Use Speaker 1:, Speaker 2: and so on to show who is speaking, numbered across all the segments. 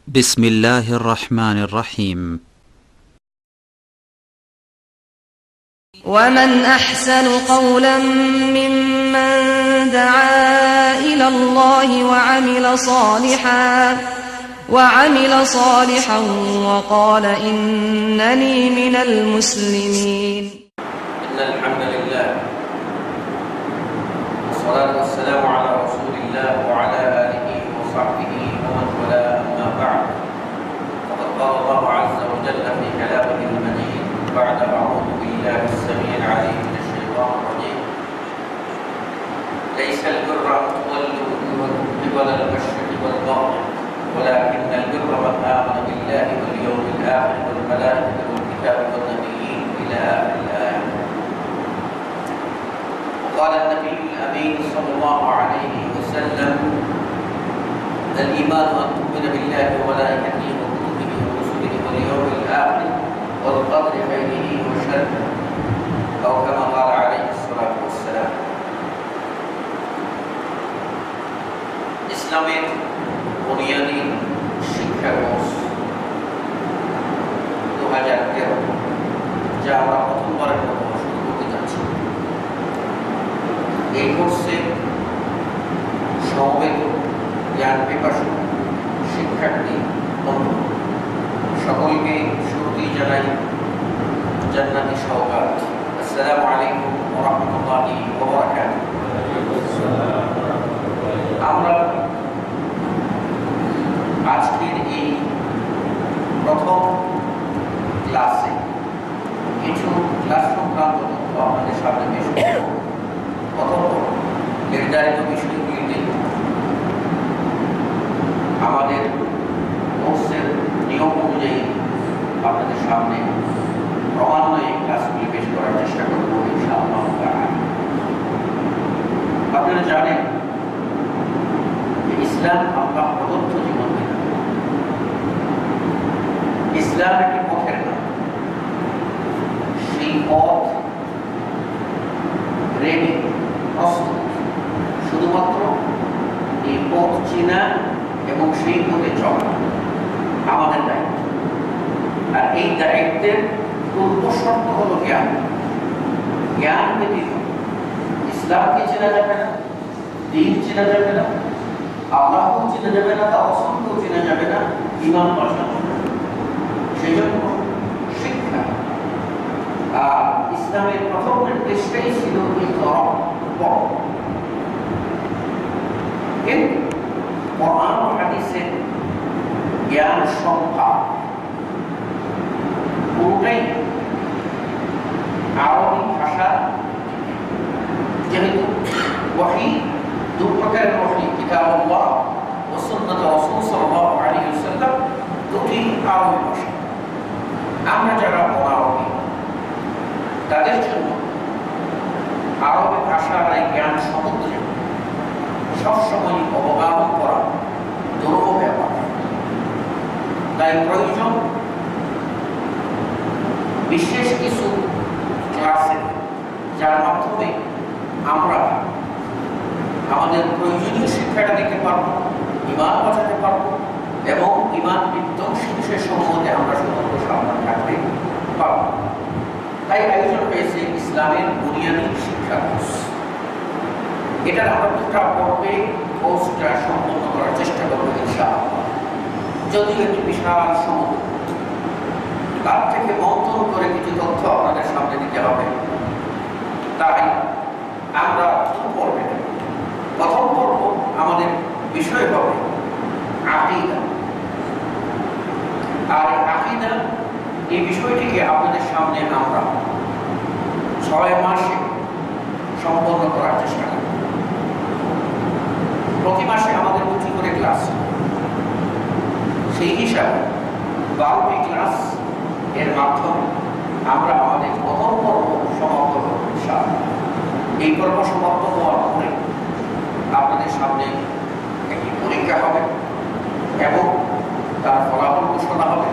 Speaker 1: بسم الله الرحمن الرحيم.
Speaker 2: ومن أحسن قولا ممن دعا إلى الله وعمل صالحا وقال إنني من المسلمين.
Speaker 3: إن الحمد لله والصلاة والسلام على رسول الله وعلى آله وصحبه ومن والاه، أما بعد، فقد قال الله عز وجل في كلامه المجيد بعد أعوذ بالله السميع العليم من الشيطان الرجيم: ليس البر أن تولوا قبل المشرق والمغرب ولكن البر من آمن بالله واليوم الآخر والملائكة والكتاب والنبيين إلى آخر الآية. وقال النبي الأمين صلى الله عليه وسلم: الإيمان أن تؤمن بالله وملائكته وكتبه ورسله واليوم الآخر والقدر خيره وشره، أو كما قال عليه الصلاة والسلام. ইসলামের বুনিয়াদী শিক্ষা কোর্স 2013, যা আমরা প্রথমবারের মতো শুরু করতে যাচ্ছি। এই কোর্সে সমবেত জ্ঞান পিপাসু শিক্ষার্থী বন্ধু সকলকে শুরুতেই জানাই জান্নাতি সওগাত। আসসালামু আলাইকুম ওয়া রাহমাতুল্লাহি ওয়া বারাকাতুহু। আমরা আজকের এই প্রথম ক্লাসে কিছু ক্লাস সংক্রান্ত তথ্য আপনাদের সামনে পেশ করব। প্রথম নির্ধারিত বিষয়গুলিতে আমাদের কোর্সের নিয়ম অনুযায়ী আপনাদের সামনে ক্রমান্বয়ে ক্লাসগুলি পেশ করার চেষ্টা করব ইনশাআল্লাহ। আপনারা জানেন যে ইসলাম আল্লাহ প্রদত্ত জীবন বিধান। ইসলাম একটি পথের নাম। সেই পথ রেডি, প্রস্তুত। শুধুমাত্র এই পথ চেনা এবং সেই পথে চলা আমাদের দায়িত্ব। আর এই দায়িত্বের পূর্ব শর্ত হল জ্ঞান। জ্ঞান ব্যতীত ইসলামকে চেনা যাবে না, দ্বীন চেনা যাবে না, আল্লাহকেও চেনা যাবে না, তার রসূলকেও চেনা যাবে না, ঈমান বাঁচানো যাবে না। সেই জন্য শিক্ষা। আর ইসলামের প্রথম নির্দেশটাই ছিল পড়ো। কিন্তু কোরআন ও হাদিসের জ্ঞান সংখ্যা পুরোটাই আরবি ভাষা। যেহেতু ওয়াহী দু প্রকারের ওয়াহী, কিতাবুল্লাহ ও সুন্নাত রাসূল সাল্লাল্লাহু আলাইহি ওয়াসাল্লাম, দুটি আরবি ভাষা। আমরা যারা অনারবি তাদের জন্য আরবি ভাষার এই জ্ঞান সমুদ্রে সবসময় অবগাহন করা দুরূহ ব্যাপার। তাই প্রয়োজন বিশেষ কিছু ক্লাসে, যার মাধ্যমে আমরা আমাদের প্রয়োজনীয় শিক্ষাটা দিতে পারব, ঈমান বাঁচাতে পারব এবং ঈমান বিধ্বংসী বিষয়সমূহতে আমরা সতর্ক সাবধান থাকতে পারব। তাই আয়োজন হয়েছে ইসলামের বুনিয়াদী শিক্ষা কোর্স। এটার আমরা দুটা পর্বে কোর্সটা সম্পন্ন করার চেষ্টা করব ইনশাআল্লাহ। যদিও একটি বিশাল সমুদ্র, তার থেকে মন্থন করে কিছু তথ্য আপনাদের সামনে দিতে হবে। তাই আমরা দু পর্বে, প্রথম পর্ব আমাদের বিষয় হবে আকীদা। আর আকীদা এই বিষয়টিকে আপনাদের সামনে আমরা 6 মাসে সম্পন্ন করার চেষ্টা করব। প্রতি মাসে আমাদের 2টি করে ক্লাস। সেই হিসাবে 12টি ক্লাস এর মাধ্যমে আমরা আমাদের প্রথম পর্ব সমাপ্ত করব ইনশাআল্লাহ। এই পর্ব সমাপ্ত হওয়ার পরে আপনাদের সামনে একটি পরীক্ষা হবে এবং তার ফলাফল ঘোষণা হবে।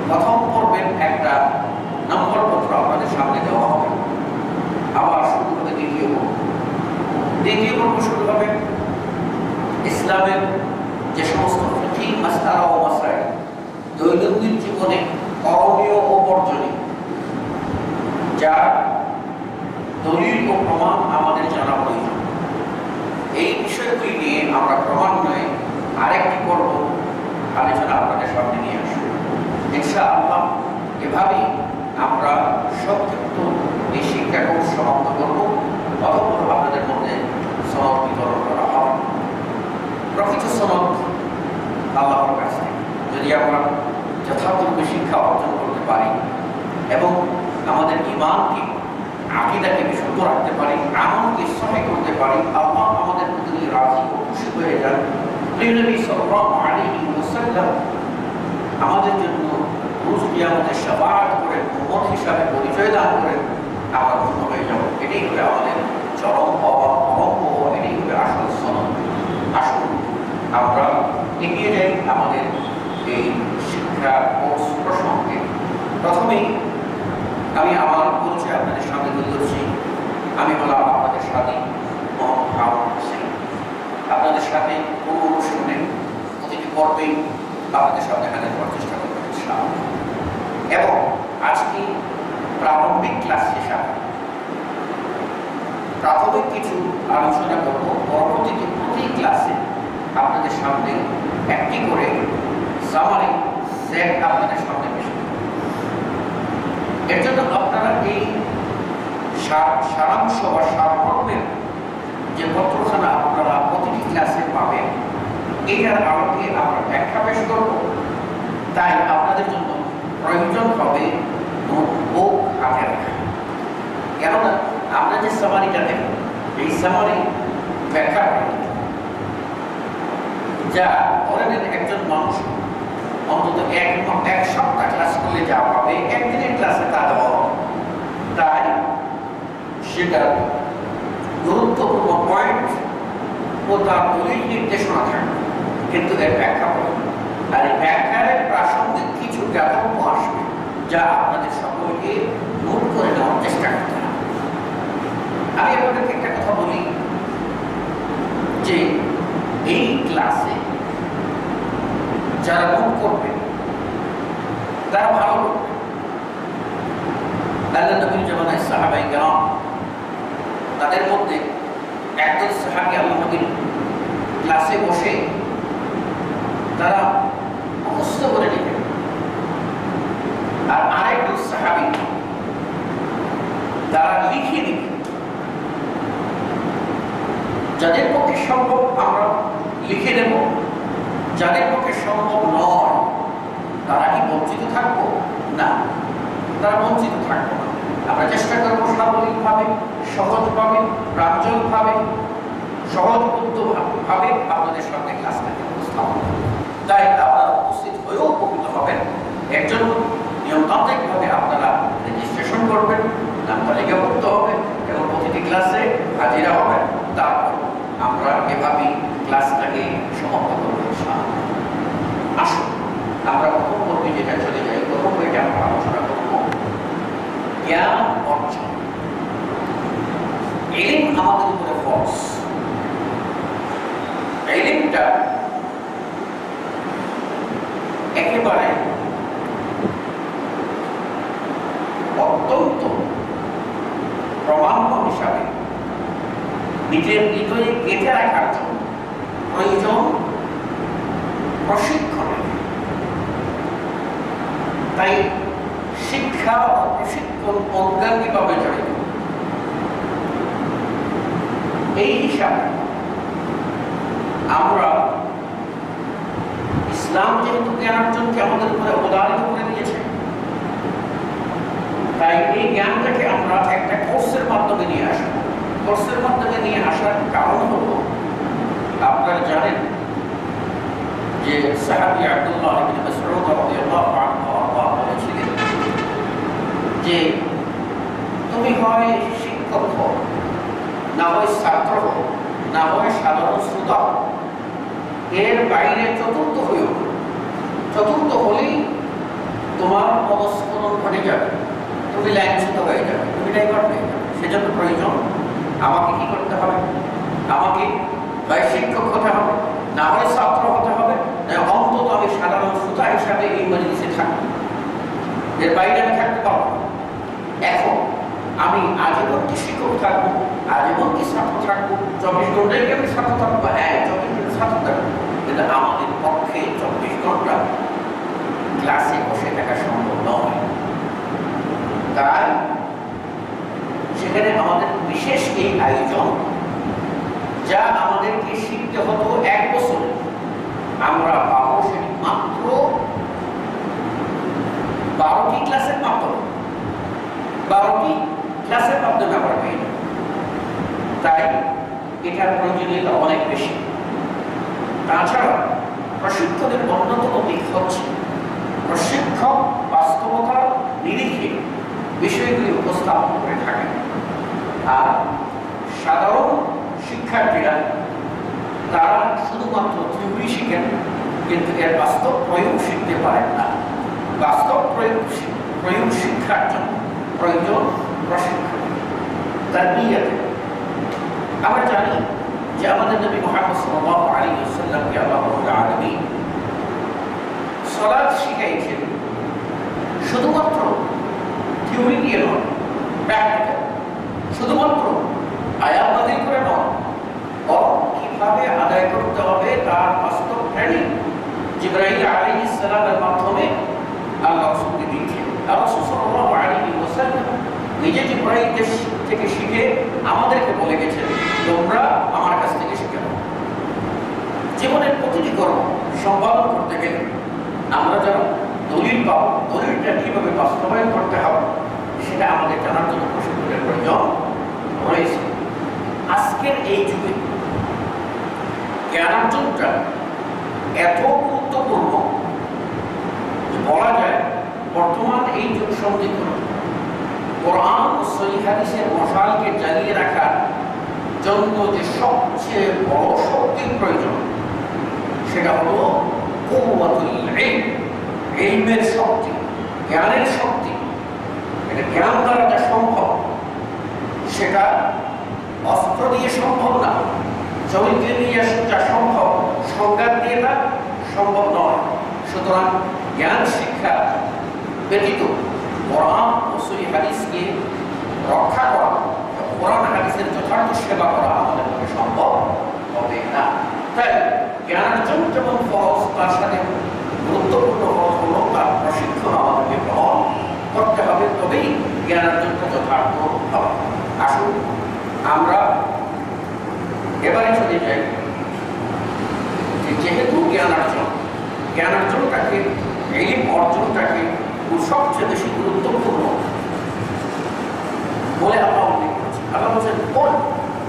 Speaker 3: প্রথম পর্বের একটা নম্বরপত্র আপনাদের সামনে দেওয়া হবে। আবার শুরু হবে দ্বিতীয় পর্ব। দ্বিতীয় পর্ব শুরু হবে ইসলামের যে সমস্ত ফিকহি মাসআলা ও মাসাইল দৈনন্দিন জীবনে করণীয় ও বর্জনীয়, যার দলিল ও প্রমাণ আমাদের জানা প্রয়োজন, এই বিষয়গুলি নিয়ে আমরা ক্রমান্বয়ে আরেকটি পর্ব আলোচনা আপনাদের সামনে নিয়ে আসবো ইনশাআল্লাহ। এভাবেই আমরা সংক্ষিপ্ত এই শিক্ষাক্রম সমাপ্ত করব, অতঃপর আপনাদের মধ্যে সনদ বিতরণ করা হবে। প্রকৃত সনদ আল্লাহর কাছে যদি আমরা যথাযথভাবে শিক্ষা অর্জন করতে পারি এবং আমাদের ঈমানকে, আকীদাকে বিশুদ্ধ রাখতে পারি, আমলকে সহিহ করতে পারি, আল্লাহ আমাদের প্রতি রাজি ও খুশি হয়ে যান। প্রিয় নবী সাল্লাল্লাহু আলাইহি ওয়াসাল্লাম আমাদের জন্য রোজ কিয়ামতে শাফাআত করে উম্মত হিসাবে পরিচয় দান করেন, আমরা ধন্য হয়ে যাব। এটাই হবে আমাদের চরম অবলম্ব, এটাই হবে আসল সনদ। আসুন আমরা এগিয়ে যাই আমাদের এই শিক্ষা কোর্স প্রসঙ্গে। প্রথমেই আমি আমার পরিচয় আপনাদের সামনে তুলে ধরছি। আমি হলাম আপনাদের সাথে মোহাম্মদ হারুন হোসেন। আপনাদের সাথে কোনো অনুষ্ঠানে প্রতিটি পর্বেই আপনাদের সামনে হাজির করার চেষ্টা করবো ইনশাআল্লাহ। এবং আজকে প্রারম্ভিক ক্লাস শেষে প্রাথমিক কিছু আলোচনা করব, পরবর্তীতে প্রতি ক্লাসে আপনাদের সামনে একটি করে সামারি সেট আপনাদের সামনে পেশ করব। এর জন্য আপনারা এই সারাংশ বা সারমর্মের যে পত্রখানা আপনারা প্রতিটি ক্লাসে পাবেন, এইটার আলোকে আমরা ব্যাখ্যা পেশ করব। তাই আপনাদের জন্য প্রয়োজন হবে নোটবুক হাতে রাখা, কেননা আমরা যে সামারিটা দেব এই সামারি ব্যাখ্যা করে যা ধরে নেন একজন মানুষ অন্তত এক সপ্তাহ ক্লাস করলে যা পাবে একদিনের ক্লাসে তা দেওয়া হবে। তাই সেটা গুরুত্বপূর্ণ পয়েন্ট ও তার দলিল নির্দেশনা থাকবে, কিন্তু এর ব্যাখ্যা করবে। আর এই ব্যাখ্যার প্রাসঙ্গিক কিছু জ্ঞাতব্য আসবে যা আপনাদের সকলকে নোট করে নেওয়ার চেষ্টা করতে হবে। আমি আপনাদেরকে একটা কথা বলি যে এই ক্লাসে যারা নোট করবে তারা ভালো করবে। আল্লাহ নবীর জামানায় সাহাবায়ে কেরাম, তাদের মধ্যে একজন সাহাবী আল্লাহ নবীর ক্লাসে বসে তারা মুখস্থ করে নিতেন, আর আরেকজন সাহাবী তারা লিখে নিতেন। যাদের পক্ষে সম্ভব আমরা লিখে নেব, যাদের পক্ষে সম্ভব নয় তারা কি বঞ্চিত থাকবো? না, তারা বঞ্চিত থাকবো না। আমরা চেষ্টা করবো সাবলীলভাবে, সহজভাবে, প্রাঞ্জলভাবে, সহজবুদ্ধভাবে আপনাদের সামনে ক্লাসটাকে উপস্থাপন করব। তাই আপনারা উপস্থিত হয়েও উপকৃত হবেন। একজন নিয়মতান্ত্রিকভাবে আপনারা রেজিস্ট্রেশন করবেন, নাম তালিকা করতে হবে এবং প্রতিটি ক্লাসে হাজিরা হবেন। তারপর আমরা এভাবেই ক্লাসটাকে সমাপ্ত করব ইনশাআল্লাহ। আসুন আমরা প্রথম পর্বে যেটা চলে যাই, প্রথম পর্বে আমরা আলোচনা করব জ্ঞান অর্জন। ইলম আমাদের উপরে ফরজ। ইলমটা একেবারে অত্যন্ত প্রমাণ্য হিসাবে নিজের হৃদয়ে গেঁথে রাখার জন্য প্রয়োজন প্রশিক্ষণের। তাই শিক্ষা ও প্রশিক্ষণ অঙ্গাঙ্গিভাবে জড়িত। এই হিসাবে আমরা ইসলাম যেহেতু জ্ঞানার্জনকে আমাদের উপরে অবধারিত করে দিয়েছে, তাই এই জ্ঞানটাকে আমরা একটা কোর্সের মাধ্যমে নিয়ে আসবো। কোর্সের মাধ্যমে নিয়ে আসার কারণ হলো, আপনারা জানেন যে সাহাবী আব্দুল্লাহ ইবনে মাসউদ রাদিয়াল্লাহু আনহু বলেছিলেন যে তুমি হয় শিক্ষক হও, না হয় ছাত্র হও, না হয় সাধারণ শ্রোতা হও, এর বাইরে চতুর্থ হইও। চতুর্থ হলেই তোমার পদস্খলন ঘটে যাবে, তুমি লাইনচ্যুত হয়ে যাবে, তুমি ডাইভার্ট হয়ে যাবে। সেজন্য প্রয়োজন আমাকে কি করতে হবে? আমাকে হয় শিক্ষক হতে হবে, না হয় ছাত্র হতে হবে, থাকবে এই মজলিসে থাকবে, এর বাইরে আমি থাকতে পারবো না। এখন আমি আজীবন কি শিক্ষক থাকবো, আজীবন কি ছাত্র থাকবো, 24 ঘন্টায় কি আমি ছাত্র থাকবো? হ্যাঁ, 24 ঘন্টা ছাত্র থাকবো, কিন্তু আমাদের পক্ষে 24 ঘন্টা ক্লাসে বসে থাকা সম্ভব নয়। তাই সেখানে আমাদের বিশেষ এই আয়োজন, যা আমাদেরকে শিখতে হতো 1 বছর, আমরা পাবো সেটি মাত্র 12টি ক্লাসের মাধ্যমে, 12টি ক্লাসের মাধ্যমে আমরা পেয়ে যাব। তাই এটার প্রয়োজনীয়তা অনেক বেশি। তাছাড়া প্রশিক্ষণের অন্যতম দিক হচ্ছে প্রশিক্ষক বাস্তবতার নিরিখে বিষয়গুলি উপস্থাপন করে থাকেন, আর সাধারণ শিক্ষার্থীরা তারা শুধুমাত্র থিওরি শিখেন, কিন্তু এর বাস্তব প্রয়োগ শিখতে পারেন না। বাস্তব প্রয়োগ শিক্ষার জন্য প্রয়োজন প্রশিক্ষণ, তার নিয়তে। আমরা জানি যে আমাদের নবী মুহাম্মদ সাল্লাল্লাহু আলাইহি ওয়াসাল্লামকে আল্লাহ রাব্বুল আলামিন সালাত শিখাইছেন শুধুমাত্র থিওরি দিয়ে নয়, প্র্যাকটিক্যাল, শুধুমাত্র আয়াত নাযিল করে নয়, কিভাবে আদায় করতে হবে তার বাস্তব ট্রেনিং জিবরাইল আলাইহিস সালামের মাধ্যমে আল্লাহ রাসূলকে দিয়েছেন। রাসূল সাল্লাল্লাহু আলাইহি ওয়াসাল্লাম নিজে জিবরাইল থেকে শিখে আমাদেরকে বলে গেছেন, তোমরা আমার কাছ থেকে শিখে নাও। জীবনের প্রতিটি কর্ম সম্পাদন করতে গেলে আমরা যারা দলিল পাবো, দলিলটা কিভাবে বাস্তবায়ন করতে হবে সেটা আমাদের জানার জন্য প্রশিক্ষণের প্রয়োজন রয়েছে। আজকের এই যুগে জ্ঞানার্জনটা এত গুরুত্বপূর্ণ যে বলা যায় বর্তমান এই যুগ সন্ধিক্ষণ কোরআন ও সহিহ হাদিসের মশালকে জ্বালিয়ে রাখার জন্য যে সবচেয়ে বড় শক্তির প্রয়োজন সেটা হলো কুওয়াতুল ইলম, ইলমের শক্তি, জ্ঞানের শক্তি। এটা জ্ঞান দ্বারা যা সম্ভব সেটা অস্ত্র দিয়ে সম্ভব না, জমিতে নিয়ে যা সম্ভব সংজ্ঞান দিয়ে তা সম্ভব নয়। সুতরাং জ্ঞান শিক্ষা ব্যতীত কোরআন ও সহিহ হাদিসকে রক্ষা করা, কোরআন হাদিসের যথার্থ সেবা করা আমাদের পক্ষে সম্ভব হবে না। তাই জ্ঞানার্জন যেমন ফরজ, তার সাথে গুরুত্বপূর্ণ ফরজ হল তার প্রশিক্ষণ আমাদেরকে গ্রহণ করতে হবে, তবেই জ্ঞানার্জনটা যথার্থ হবে। আসুন আমরা এবারে চলে যাই যেহেতু জ্ঞানার্জনটাকে, ইলম অর্জনটাকে সবচেয়ে বেশি গুরুত্বপূর্ণ বলে আল্লাহ উল্লেখ করেছেন। আল্লাহ বলছেন, কুল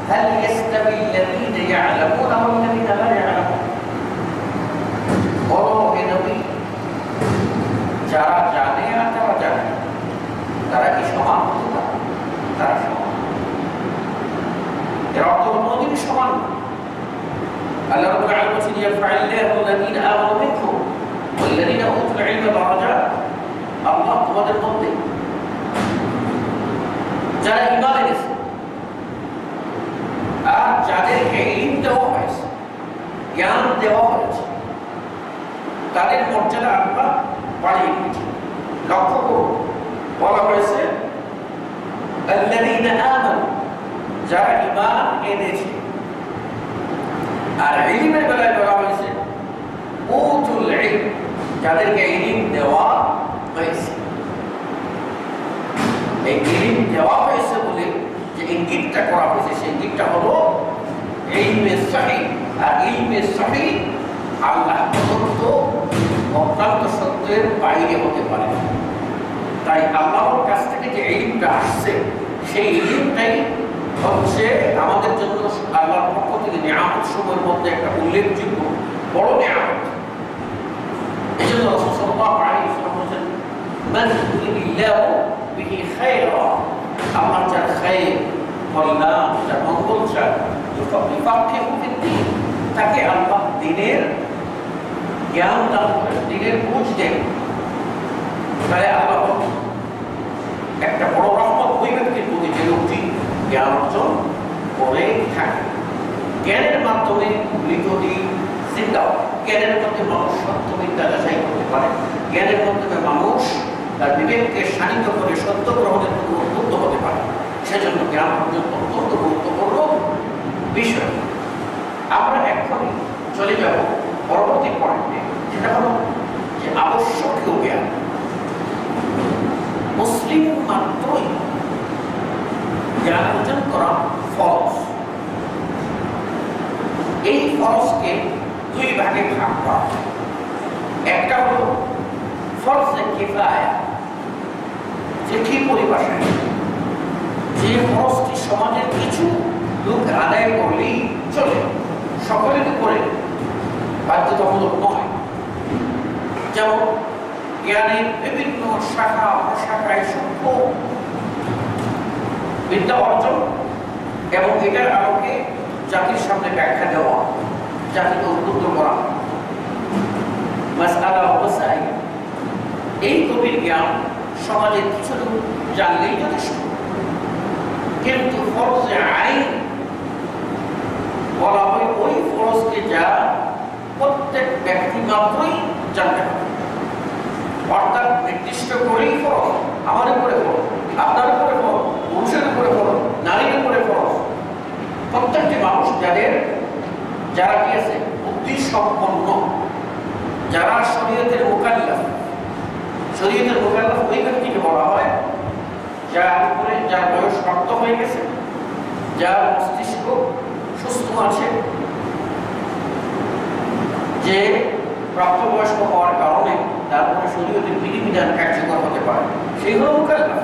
Speaker 3: হাল ইয়াস্তাবি আল্লাযীনা ইয়া'লামুনা ওয়াল্লাযীনা লা ইয়া'লামুন। বলো হে নবী, যারা জানে আর যারা জানে তারা কি সমান হতে পারে? তারা সমান, এর অর্থ কোনদিনই সমান না। আল্লাহ রাব্বুল আলামিন বলেছেন, ইয়ারফা'িল্লাহু আল্লাযীনা আমানু মিনকুম ওয়াল্লাযীনা উতুল ইলমা দারাজাত। আল্লাহ তোমাদের মধ্যে যারা ঈমান এনেছে আর যাদেরকে ইলম দেওয়া হয়েছে, জ্ঞান দেওয়া হয়েছে, তাদের মর্যাদা আল্লাহ বাড়িয়ে দিয়েছেন। লক্ষ্য করুন, বলা হয়েছে আল্লাযীনা আমানু, যারা ঈমান এনেছে, আর ইলমের বেলায় বলা হয়েছে উতুল ইলম, যাদেরকে ইলম দেওয়া হয়েছে। এই ইলম দেওয়া হয়েছে বলে যে ইঙ্গিতটা করা হয়েছে, সেই ইঙ্গিতটা হলো ইলমে সহিহ। আর ইলমে সহিহ আল্লাহ প্রদত্ত অত্যন্ত সত্যের বাইরে হতে পারে। তাই আল্লাহর কাছ থেকে যে ইলমটা আসছে সেই ইলমটাই হচ্ছে আমাদের জন্য আল্লাহর পক্ষ থেকে নিয়ামত সমূহের মধ্যে একটা উল্লেখযোগ্য বড় নিয়ামত। এই জন্য রাসূল সাল্লাল্লাহু আলাইহি ওয়াসাল্লাম বলেছেন, মান ইউরিদিল্লাহু বিহি খায়রা, আল্লাহ যার খায়র, কল্যাণ, যার মঙ্গল চায়, ইউফাক্কিহু ফিদ্দীন, তাকে আল্লাহ দ্বীনের জ্ঞান দান করেন, দ্বীনের বুঝ দেন। তাই আল্লাহ একটা বড় রহমত ওই ব্যক্তির প্রতি যে লোকটি জ্ঞান অর্জন করে থাকে। জ্ঞানের মাধ্যমে মৃতটি জিন্দা হয়। জ্ঞানের মধ্যে মানুষ সত্য মিথ্যা যাচাই করতে পারে, জ্ঞানের মাধ্যমে মানুষ তার বিবেককে শানিত করে সত্য গ্রহণের প্রতি উদ্বুদ্ধ হতে পারে। সেজন্য জ্ঞান অর্জন অত্যন্ত গুরুত্বপূর্ণ বিষয়। আমরা এখনই চলে যাব পরবর্তী পয়েন্টে, যেটা হলো যে আবশ্যকীয় জ্ঞান। মুসলিম মাত্রই জ্ঞান অর্জন করা ফরজ। এই ফরজকে দুই ভাগে ভাগ করা। একটা হলো ফরজে কিফায়া, যে কি পরিভাষায়, যে ফরজটি সমাজের কিছু লোক আদায় করলেই চলে, সকলের উপরে বাধ্যতামূলক নয়। যেমন জ্ঞানের বিভিন্ন শাখা প্রশাখায় সূক্ষ্ম বিদ্যা অর্জন এবং এটার আলোকে জাতির সামনে ব্যাখ্যা দেওয়া, জাতিকে উদ্বুদ্ধ করা, মাসআলা ও মাসাইল, এই গভীর জ্ঞান সমাজের কিছু লোক জানলেই যথেষ্ট। কিন্তু ফরজে আইন বলা হয় ওই ফরজকে যা প্রত্যেক ব্যক্তি মাত্রই জানতে হবে, অর্থাৎ নির্দিষ্ট করেই ফরজ, আমার উপরে ফরজ, আপনার উপরে ফরজ, পুরুষের উপরে ফরজ, নারীর উপরে ফরজ। প্রত্যেকটি মানুষ যারা কি আছে বুদ্ধি সম্পন্ন, যারা শরীয়তের মুকাল্লাফ, শরীয়তের মুকাল্লাফ ওই ব্যক্তিকে বলা হয় যার উপরে, যার বয়স প্রাপ্ত হয়ে গেছে, যার মস্তিষ্ক সুস্থ আছে, যে প্রাপ্তবয়স্ক হওয়ার কারণে তারপরে শরীয়তের বিধিবিধান কার্যকর হতে পারে, সেই হলো মুকাল্লাফ।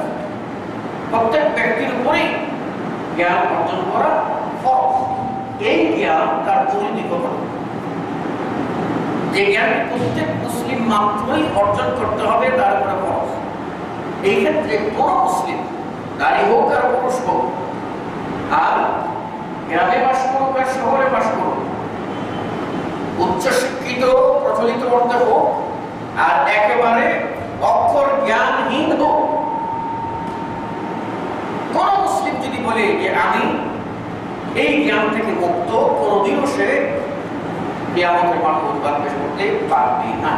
Speaker 3: প্রত্যেক ব্যক্তির উপরেই জ্ঞান অর্জন করা ফরজ। এই জ্ঞান তার পরিধি কত, যে জ্ঞান প্রত্যেক মুসলিম মাত্রই অর্জন করতে হবে তার উপরে ফরজ। এই ক্ষেত্রে কোন মুসলিম, নারী হোক আর পুরুষ হোক, আর গ্রামে বাস করুক আর শহরে বাস করুক, উচ্চশিক্ষিত প্রচলিত অর্থে হোক আর একেবারে অক্ষর জ্ঞানহীন হোক, কোন মুসলিম যদি বলে যে আমি এই জ্ঞান থেকে মুক্ত, কোনদিনও সে কিয়ামতের মাঠে উদ্ধার পেশ করতে পারবে না।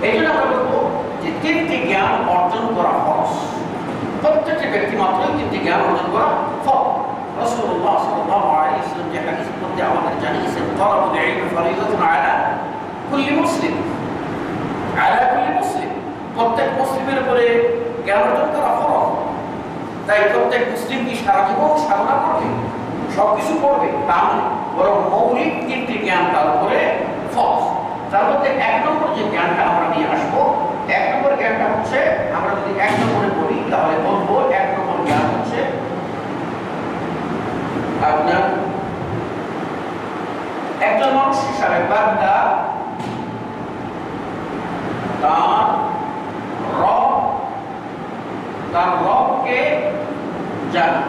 Speaker 3: এই জন্য আমরা বলবো যে তিনটি জ্ঞান অর্জন করা ফরজ। প্রত্যেকটি ব্যক্তি মাত্রই তিনটি জ্ঞান অর্জন করা ফরজ। রাসূলুল্লাহ সাল্লাল্লাহু আলাইহি ওয়াসাল্লাম যে হাদিসের মধ্যে আমাদের জানিয়েছেন, তালাবুল ইলমি ফরিদাতুন আলা কুল্লি মুসলিম, আলা কুল্লি মুসলিম, প্রত্যেক মুসলিমের উপরে জ্ঞান অর্জন করা ফরজ। তাই প্রত্যেক মুসলিম কি সারা জীবন সাধনা করবে, সবকিছু করবে তা নয়, বরং মৌলিক তিনটি জ্ঞান তার উপরে ফরজ। তার মধ্যে এক নম্বর যে জ্ঞানটা আমরা নিয়ে আসবো, এক নম্বর জ্ঞানটা হচ্ছে, আমরা যদি এক নম্বরে বলি তাহলে বলবো এক নম্বর জ্ঞান হচ্ছে আপনার একজন মানুষ হিসাবে বান্দা তার রবকে জানা।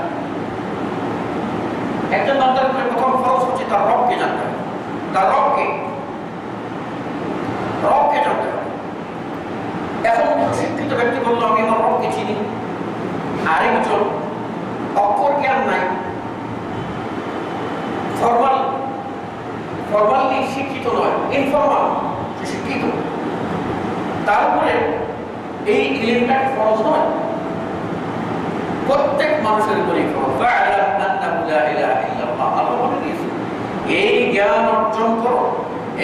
Speaker 3: একজন বান্দার উপরে প্রথম ফরজ হচ্ছে তার রবকে জানতে হবে। তার রবকে জানতে হবে। এখন শিক্ষিত ব্যক্তি বললো আমি আমার রবকে চিনি, আরেকজন অক্ষর জ্ঞান নাই, ফরমালি শিক্ষিত নয়, ইনফরমাল সে শিক্ষিত, তারপরে এই ইলমটা ফরজ নয়, প্রত্যেক মানুষের উপরে ফরজ। আল্লাহ বলে দিয়েছে এই জ্ঞান অর্জন করো,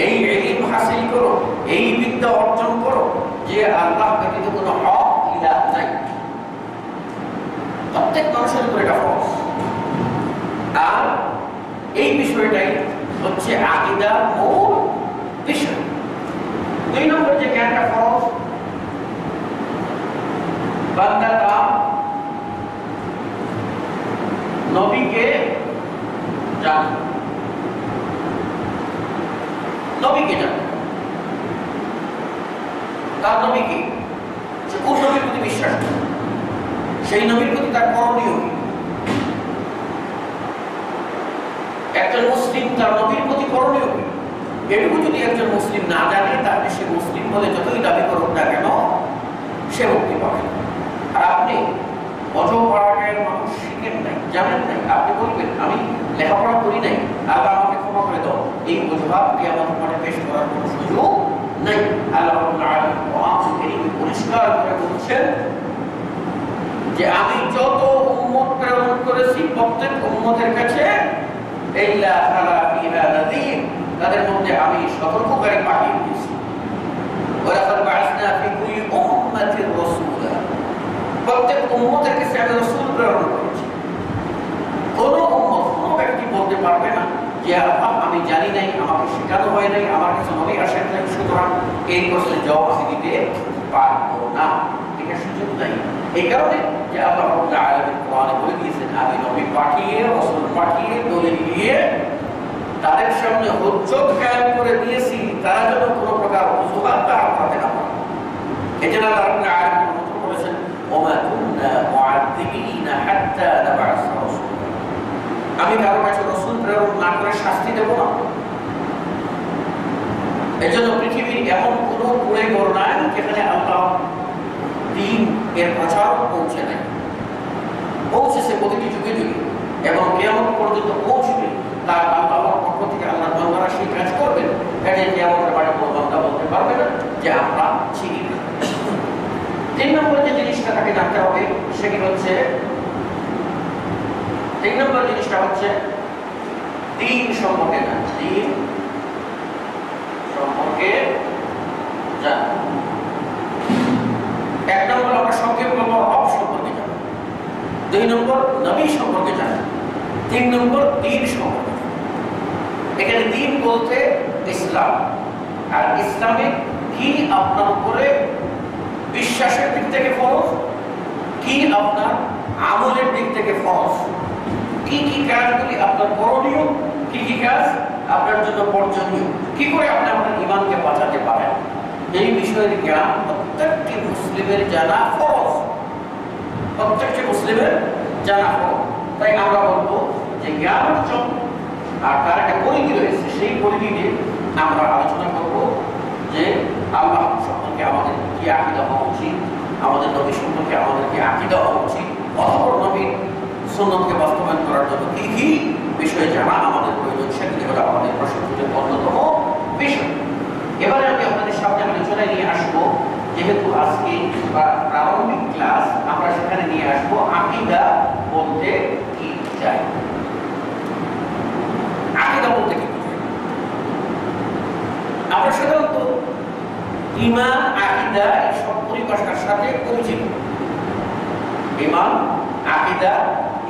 Speaker 3: এই ইলম হাসিল করো, এই বিদ্যা অর্জন করো যে আল্লাহ ব্যতীত কোনো হক ইলাহ নাই। প্রত্যেক মানুষের উপরে এটা ফরজ। আর এই বিষয়টাই হচ্ছে আকীদার মূল বিষয়। দুই নম্বর যে জ্ঞানটা ফরজ, বান্দা তার নবীকে জানে, নবীকে জানে, তার নবীকে, সে কোন নবীর প্রতি বিশ্বাস করে, সেই নবীর প্রতি তার করণীয় কি। একজন মুসলিম তার নবীর প্রতি করণীয় কি, এটুকু যদি একজন মুসলিম না জানে তাহলে সে মুসলিম বলে যতই দাবি করুক না কেন সে মুক্তি পাবে। আর আপনি অজপাড়ার মানুষ শিখেন নাই, জানেন নাই, আপনি বলবেন আমি লেখাপড়া করি নাই, আল্লাহ আমাকে ক্ষমা করে দাও, এই অজুহাত কিয়ামতের মাঠে পেশ করার কোনো সুযোগ বলছেন যে আমি যত উম্মত প্রেরণ করেছি প্রত্যেক উম্মতের কাছে ইল্লা খালা ফিহা নাযীর, তাদের মধ্যে আমি সতর্ককারী পাঠিয়ে দিয়েছি। ওয়ালাকাদ বা'আসনা ফি কুল্লি উম্মাতির রাসূলা, প্রত্যেক উম্মতের কাছে আমি রাসূল প্রেরণ করেছি। কোন উম্মত কোন ব্যক্তি বলতে পারবে না যে আল্লাহ আমি জানি নাই, আমাকে শেখানো হয় নাই, আমার কাছে নবী আসেন নাই, সুতরাং এই প্রশ্নের জবাব আমি দিতে পারবো না, এটা সুযোগ নাই। এই কারণে যে আল্লাহ রাব্বুল আলামিন কোরআনে বলে দিয়েছেন আমি নবী পাঠিয়ে রাসূল পাঠিয়ে দলিল দিয়ে তাদের সামনে হুজ্জত কায়েম করে দিয়েছি, তারা যেন কোনো প্রকার অজুহাত দাঁড় করাতে না পারে। এজন্য আল্লাহ রাব্বুল আলামিন বলেছেন ওমা কুননা মুআযযিবিনা হাত্তা নাবআসা রাসূলা, আমি কারো কাছে রাসূল প্রেরণ না করে শাস্তি দেব না। এজন্য পৃথিবীর এমন কোন কুড়ে ঘর নাই যেখানে আল্লাহ দ্বীন এর প্রচার পৌঁছে নাই। পৌঁছেছে প্রতিটি যুগে যুগে এবং কিয়ামত পর্যন্ত পৌঁছবে। তার আল্লাহর পক্ষ থেকে আল্লাহর বান্দারা সেই কাজ করবেন। কাজে কিয়ামতের বারে কোনো বান্দা বলতে পারবে না যে আমরা চিনি না। 3 নম্বর যে জিনিসটা তাকে জানতে হবে সেটি হচ্ছে 3 নম্বর জিনিসটা হচ্ছে দ্বীন সম্পর্কে জানা। দ্বীন সম্পর্কে জানা। 1 নম্বর আমরা সংক্ষেপ করব রব সম্পর্কে জানা, 2 নম্বর নবী সম্পর্কে জানা, 3 নম্বর দ্বীন সম্পর্কে জানা। এখানে দ্বীন বলতে ইসলাম, আর ইসলামে কি আপনার উপরে বিশ্বাসের দিক থেকে ফরজ, কি আপনার আমলের দিক থেকে ফরজ, কি কি কাজগুলি আপনার করণীয়, কি কি কাজ আপনার জন্য বর্জনীয়, কি করে আপনি আপনার ঈমানকে বাঁচাতে পারেন, এই বিষয়ের জ্ঞান প্রত্যেকটি মুসলিমের জানা ফরজ। প্রত্যেকটি মুসলিমের জানা ফরজ। তাই আমরা বলবো যে জ্ঞান অর্জন আর তার একটা পরিধি রয়েছে, সেই পরিধিতে আমরা আলোচনা করব যে আল্লাহ সম্পর্কে আমাদের কি আকীদা হওয়া উচিত, আমাদের নবী সম্পর্কে আমাদের কি আকীদা হওয়া উচিত, অথবা নবীর সুন্নতকে বাস্তবায়ন করার জন্য কি কি বিষয়ে জানা আমাদের প্রয়োজন, সেগুলি হলো আমাদের প্রশিক্ষণের অন্যতম বিষয়। এবারে আমি আপনাদের সামনে আলোচনায় নিয়ে আসবো, যেহেতু আজকে প্রারম্ভিক ক্লাস, আমরা সেখানে নিয়ে আসবো আকীদা বলতে কি চাই। আকীদা বলতে কি বোঝায়? আমরা সাধারণত ঈমান, আকীদা এই সব পরিভাষার সাথে পরিচিত। ঈমান, আকীদা,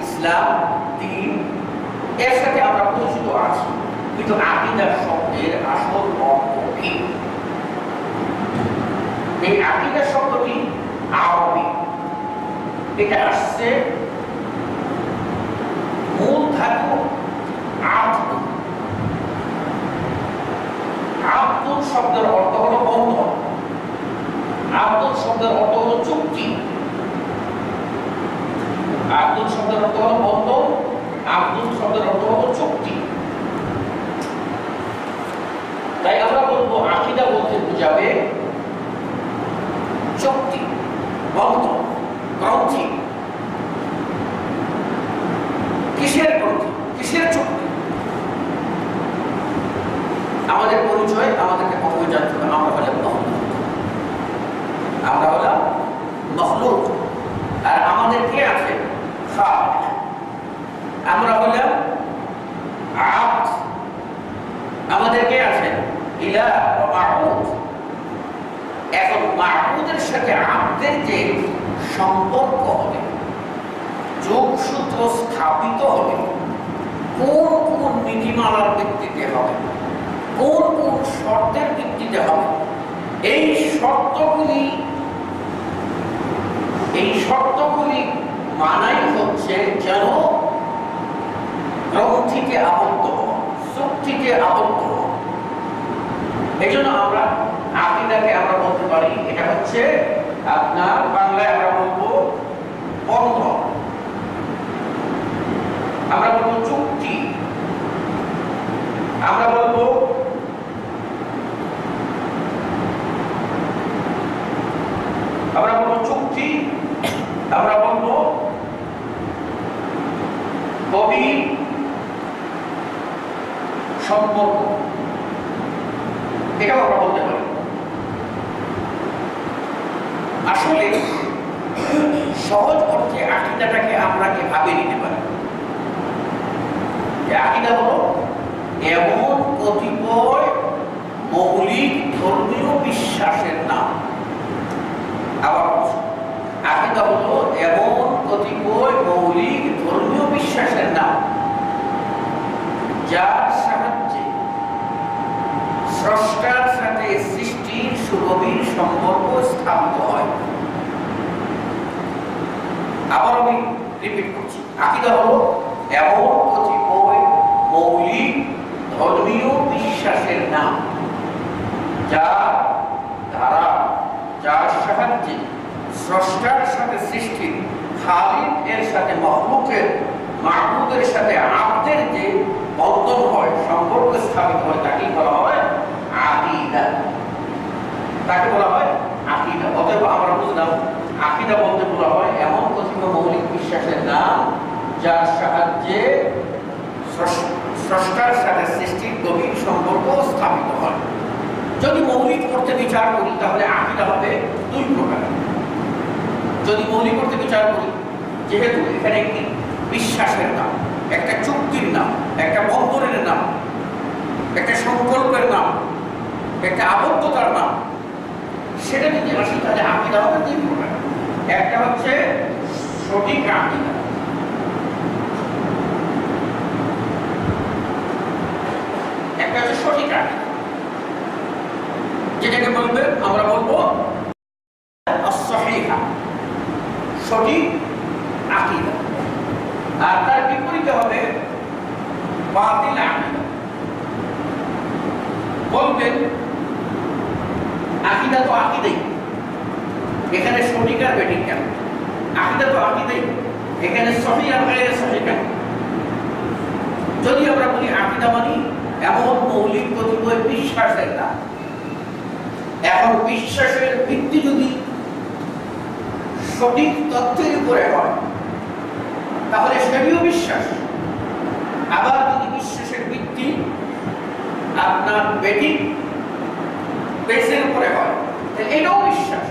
Speaker 3: ইসলাম, দ্বীন এর সাথে আমরা পরিচিত আছি, কিন্তু আকীদা শব্দের আসল অর্থ কি? এই আকীদা শব্দটি আরবি, এটা আসছে মূল ধাতু আব্দ। আব্দুল শব্দের অর্থ হলো বন্ধন, আব্দুল শব্দের অর্থ হলো চুক্তি, আব্দুল শব্দের অর্থ হলো বন্ধন, আব্দুল শব্দের অর্থ হলো চুক্তি। তাই আমরা বলবো আকীদা বলতে বোঝাবে চুক্তি, বন্ধন, গ্রন্থি। কিসের গ্রন্থি, কিসের চুক্তি? আমাদের পরিচয় আমাদেরকে প্রথমে জানতে হবে, আমরা হলাম মখলুক, আমরা হলাম মখলুক। আর আমাদের কে আছে? খালিক। আমরা হলাম আবদ, আমাদের কে আছে? ইলাহ ওয়া মা'বুদ। এখন মা'বুদের সাথে আবদের যে সম্পর্ক হবে, যোগসূত্র স্থাপিত হবে, কোন কোন নীতিমালার ভিত্তিতে হবে, কোন কোন শর্তের ভিত্তিতে হবে, এই শর্তগুলি মানাই হচ্ছে যেন গ্রন্থিকে আবদ্ধ হওয়া, চুক্তিকে আবদ্ধ হওয়া। এই জন্য আমরা আকীদাকে আমরা বলতে পারি এটা হচ্ছে আপনার বাংলায় আমরা বলবো বন্ধন, আমরা বলবো চুক্তি, আমরা বলবো চুক্তি, আমরা বলবো গভীর সম্পর্ক, এটাও আমরা বলতে পারি। আসলে সহজ অর্থে আকীদাটাকে আমরা এভাবে নিতে পারি যে আকীদা হলো এমন কতিপয় মৌলিক ধর্মীয় বিশ্বাসের নাম। আবার আকীদা হলো এমন কতিপয় মৌলিক ধর্মীয় বিশ্বাসের নাম যার সাহায্যে স্রষ্টার সাথে সৃষ্টির সুগভীর সম্পর্ক স্থাপিত হয়। আবার আমি রিপিট করছি, আকীদা হলো এমন কতিপয় মৌলিক ধর্মীয় বিশ্বাসের নাম যার দ্বারা যার সাহায্যে স্রষ্টার সাথে সৃষ্টির, খালিক এর সাথে মখলুকের, মাহবুদের সাথে আব্দের যে বন্ধন হয়, সম্পর্ক স্থাপিত হয়, তাকেই বলা হয় আকীদা। তাকে বলা হয় আকীদা। অতএব আমরা বুঝলাম আকীদা বলতে বলা হয় এমন কতিপয় মৌলিক বিশ্বাসের নাম যার সাহায্যে স্রষ্টার সাথে সৃষ্টির গভীর সম্পর্ক স্থাপিত হয়। যদি মৌলিক করতে বিচার করি তাহলে আকীদা হবে দুই প্রকার। যদি মৌলিক করতে বিচার করি, যেহেতু এখানে একটি বিশ্বাসের নাম, একটা চুক্তির নাম, একটা বন্ধনের নাম, একটা সংকল্পের নাম, একটা আবদ্ধতার নাম, সেটা যদি আসি তাহলে আকীদা হবে দুই প্রকার। একটা হচ্ছে সঠিক আকীদা, একটা হচ্ছে সঠিক আকীদা, যেটাকে বলবে আমরা বলবো as-sahiha, সঠিক আকীদা। আর তার বিপরীতে হবে বাতিল আকীদা। বলবেন আকীদা তো আকীদাই, এখানে সঠিক আর বেঠিক কেন? আকীদা তো আকীদাই, এখানে সহিহ আর গায়রে সহিহ কেন? যদি আমরা বলি আকীদা মানে এমন মৌলিক কতিপয় বিশ্বাসের নাম, এখন বিশ্বাসের ভিত্তি যদি সঠিক তথ্যের উপরে হয় তাহলে সেটিও বিশ্বাস। আবার যদি বিশ্বাসের ভিত্তি আপনার বেঠিক বেসের উপরে হয় তাহলে এটাও বিশ্বাস,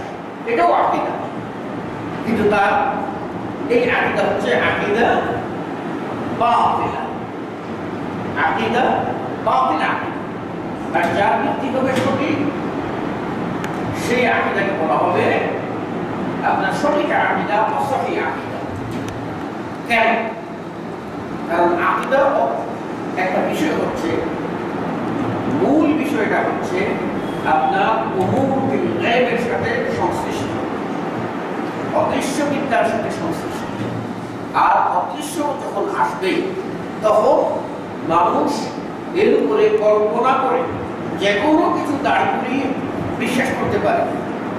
Speaker 3: এটাও আকীদা। কিন্তু তার এই আকীদা হচ্ছে আকীদা বাতিলা, আকীদা বাতিলা। আর যার ভিত্তি হবে সঠিক, সেই আকীদাকে বলা হবে আপনার সঠিক আকীদা বা সহিহ আকীদা। কেন? কারণ আকীদা একটা বিষয় হচ্ছে, মূল বিষয়টা হচ্ছে আপনার উমুর বিল গায়বের সাথে সংশ্লিষ্ট, অদৃশ্য বিদ্যার সাথে সংশ্লিষ্ট। আর অদৃশ্য যখন আসবে তখন মানুষ এর উপরে কল্পনা করে যে কোনো কিছু দাঁড় করিয়ে বিশ্বাস করতে পারে।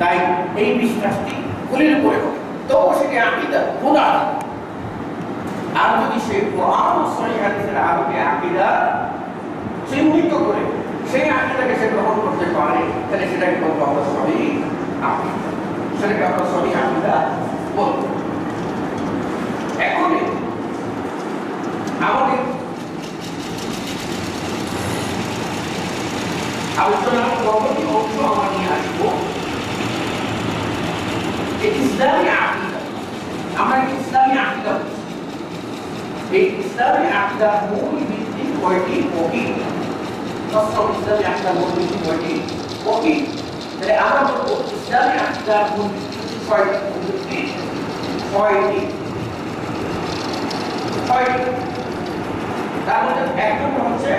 Speaker 3: তাই এই বিশ্বাসটি কুলের উপরে হবে, তবুও সেটি আকীদা গুণা। আর যদি সে কোরআন ও সহিহ হাদিসের আলোকে আকীদা চিহ্নিত করে সেই আকীদাকে সে গ্রহণ করতে পারে, তাহলে সেটাকে বলবো আমরা সহিহ আকীদা, সেটাকে আমরা সহিহ আকীদা বলবো। এখন আমাদের আলোচনার পরবর্তী অংশ আমরা নিয়ে আসবো ইসলামী আকীদা। আমরা ইসলামী আকীদা, এই ইসলামী আকীদার মূল ভিত্তি কয়টি? ওহী। ইসলামী আকীদার মূল ভিত্তি কয়টি? ওহী। তাহলে আমরা বলবো ইসলামী আকীদার মূল ভিত্তি কয়টি? তার মধ্যে এক নম্বর হচ্ছে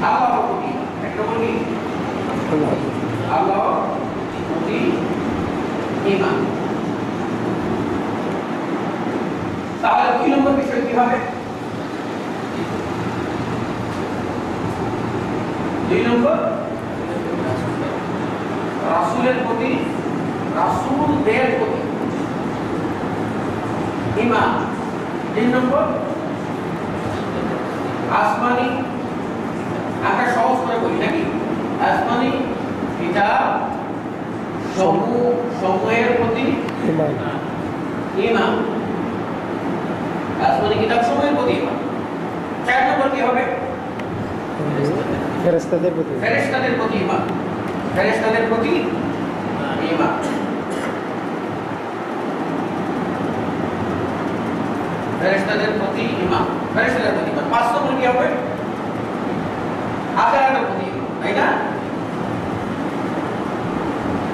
Speaker 3: আল্লাহর প্রতি, এক নম্বর কি? আল্লাহর প্রতি ঈমান। তাহলে দুই নম্বর বিষয় কি হবে? দুই নম্বর রাসূলের প্রতি, রাসূলদের প্রতি ঈমান। তিন নম্বর আসমানি, আমরা সহজ করে বলি নাকি, আসমানি কিতাব সমূহের প্রতি ঈমান। আসমানি কিতাব সমূহের প্রতি ঈমান। চার নম্বর কি হবে? ফেরেশতাদের প্রতি, ফেরেশতাদের প্রতি ঈমান, ফেরেশতাদের প্রতি ঈমান। ফেরেশতাদের প্রতি ঈমান, ফেরেশতাদের প্রতি ঈমান। 5 নম্বর কি হবে? আখিরাতের প্রতি ঈমান, তাই না?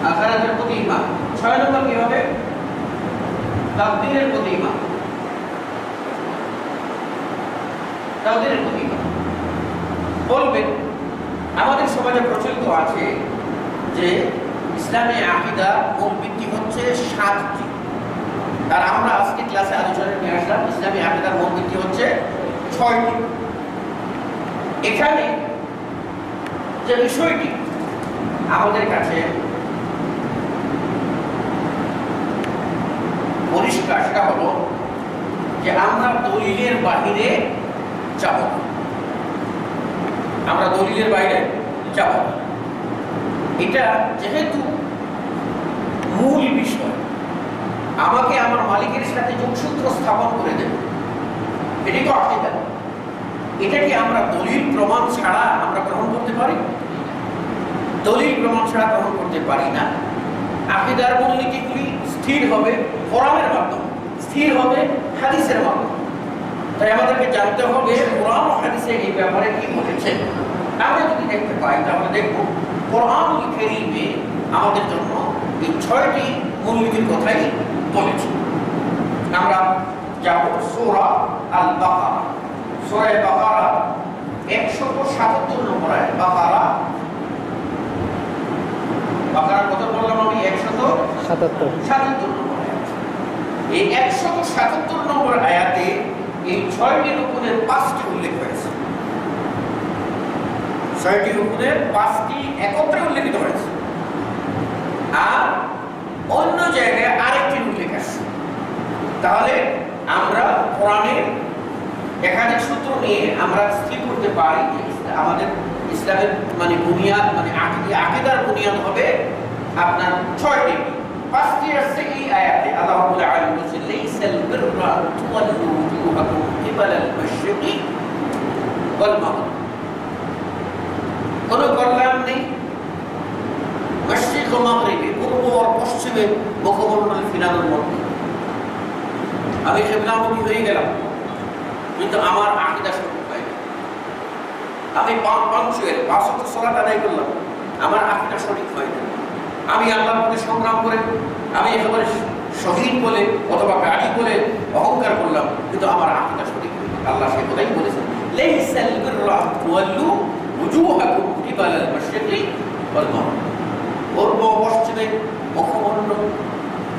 Speaker 3: আখিরাতের প্রতি ঈমান। 6 নম্বর কি হবে? তাকদীরের প্রতি ঈমান, তাকদীরের প্রতি ঈমান। বলবেন আমাদের সমাজে প্রচলিত আছে যে ইসলামী আকীদার মূল ভিত্তি হচ্ছে 7টি, আর আমরা আজকে ক্লাসে আলোচনা নিয়ে আসলাম ইসলামী আকীদার মূল ভিত্তি হচ্ছে 6টি। এখানে যে বিষয়টি আমাদের কাছে পরিষ্কার সেটা হলো যে আমরা দলিলের বাহিরে যাব না, আমরা দলিলের বাইরে যাব না। এটা যেহেতু মূল বিষয়, আমাকে আমার মালিকের সাথে যোগসূত্র স্থাপন করে দেবে, এটাই তো আকীদা। এটাকে আমরা দলিল প্রমাণ ছাড়া আমরা গ্রহণ করতে পারি? দলিল প্রমাণ ছাড়া গ্রহণ করতে পারি না। আকীদার মূলনীতিগুলি স্থির হবে কোরআনের মাধ্যমে, স্থির হবে হাদিসের মাধ্যমে। তাই আমাদেরকে জানতে হবে কোরআন ও হাদিসে এই ব্যাপারে কি বলেছে। আমরা যদি দেখতে পাই তাহলে দেখব কোরআনুল কারীমে আমাদের জন্য এই 6টি মূলনীতির কথাই বলেছে। আমরা যাব সূরা আল বাকারা, সূরা বাকারা 177 নম্বর আয়াত। বাকারা কত বললাম আমি? 177 নম্বর আয়াত। এই 177 নম্বর আয়াতে এই 6টি রুকুনের 5টি উল্লেখ হয়েছে। 6টি রুকুনের 5টি একত্রে উল্লেখিত হয়েছে, আর অন্য জায়গায় আরেকটি উল্লেখ আছে। তাহলে আমরা কোরআনের একাধিক সূত্র নিয়ে আমরা স্থির করতে পারি যে আমাদের ইসলামের মানে বুনিয়াদ, মানে আকীদার বুনিয়াদ হবে আপনার 6টি। 5টি আছে এই আয়াতে। আল্লাহ রাব্বুল আলামিন বলেছেন লাইসাল বিররা তুওয়াল্লু ওজুহাকুম কিবালাল মাশরিকি ওয়াল মাগরিব। কোনো কল্যাণ নেই মাশরিক ও মাগরিবে, পূর্ব ও পশ্চিমে মুখমণ্ডল ফিরানোর মধ্যে। আমি কিবলামুখী হয়ে গেলাম কিন্তু আমার আকীদা সঠিক হয় না। আমি পাঁচওয়াক্ত 5 ওয়াক্ত সালাত আদায় করলাম, আমার আকীদা সঠিক হয় না। আমি আল্লাহর পথে সংগ্রাম করে আমি একেবারে শহীদ বলে অথবা গাড়ি বলে অহংকার করলাম, কিন্তু আমার আকীদা সঠিক হয় না। আল্লাহ সে কথাই বলেছেন লাইসাল বিররা তুওয়াল্লু ওজুহাকুম কিবালাল মাশরিকি ওয়াল মাগরিব। পূর্ব পশ্চিমে মুখমণ্ডল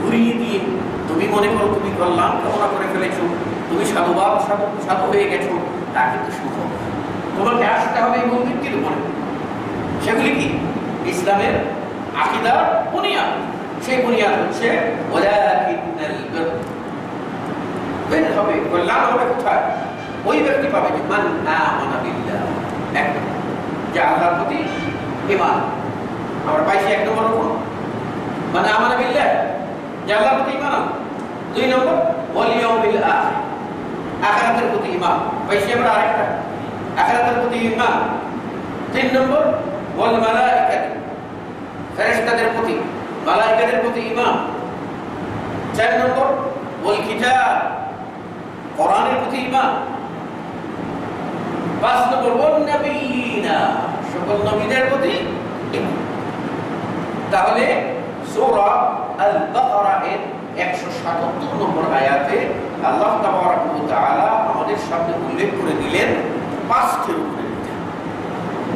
Speaker 3: ঘুরিয়ে দিয়ে তুমি মনে করো তুমি কল্যাণ কামনা করে ফেলেছো, তুমি সাধু হয়ে গেছো, তা কিন্তু সম্ভব না। তোমাকে আসতে হবে এই মূল ভিত্তির উপরে। সেগুলি কি? ইসলামের আকীদার বুনিয়াদ। সেই বুনিয়াদ হচ্ছে ওয়ালাকিন্নাল বির হবে, কল্যাণ হবে কোথায়? ওই ব্যক্তি পাবে যে মান আমানা বিল্লাহ, এক যে আল্লাহর প্রতি ঈমান। আমরা পাইছি 1 নম্বর রকম মানে আমানা বিল্লাহ, যে আল্লাহর প্রতি ঈমান। 2 নম্বর ওয়াল ইয়াউমিল আখির, আখিরাতের প্রতি ঈমান। পাইছি আমরা আরেকটা, আখিরাতের প্রতি ঈমান। 3 নম্বর ওয়াল মালাইকাতি, ফেরেশতাদের প্রতি, মালাইকাদের প্রতি ঈমান। 4 নম্বর ওয়াল কিতাব, কোরআনের প্রতি ঈমান। 5 নম্বর ওয়ান নবিয়িনা, সকল নবীদের প্রতি ঈমান। তাহলে সূরা আল বাকারা এর 177 নম্বর আয়াতে আল্লাহ তাবারক ওয়া তাআলা আমাদের সামনে উল্লেখ করে দিলেন 5টি রুকুন।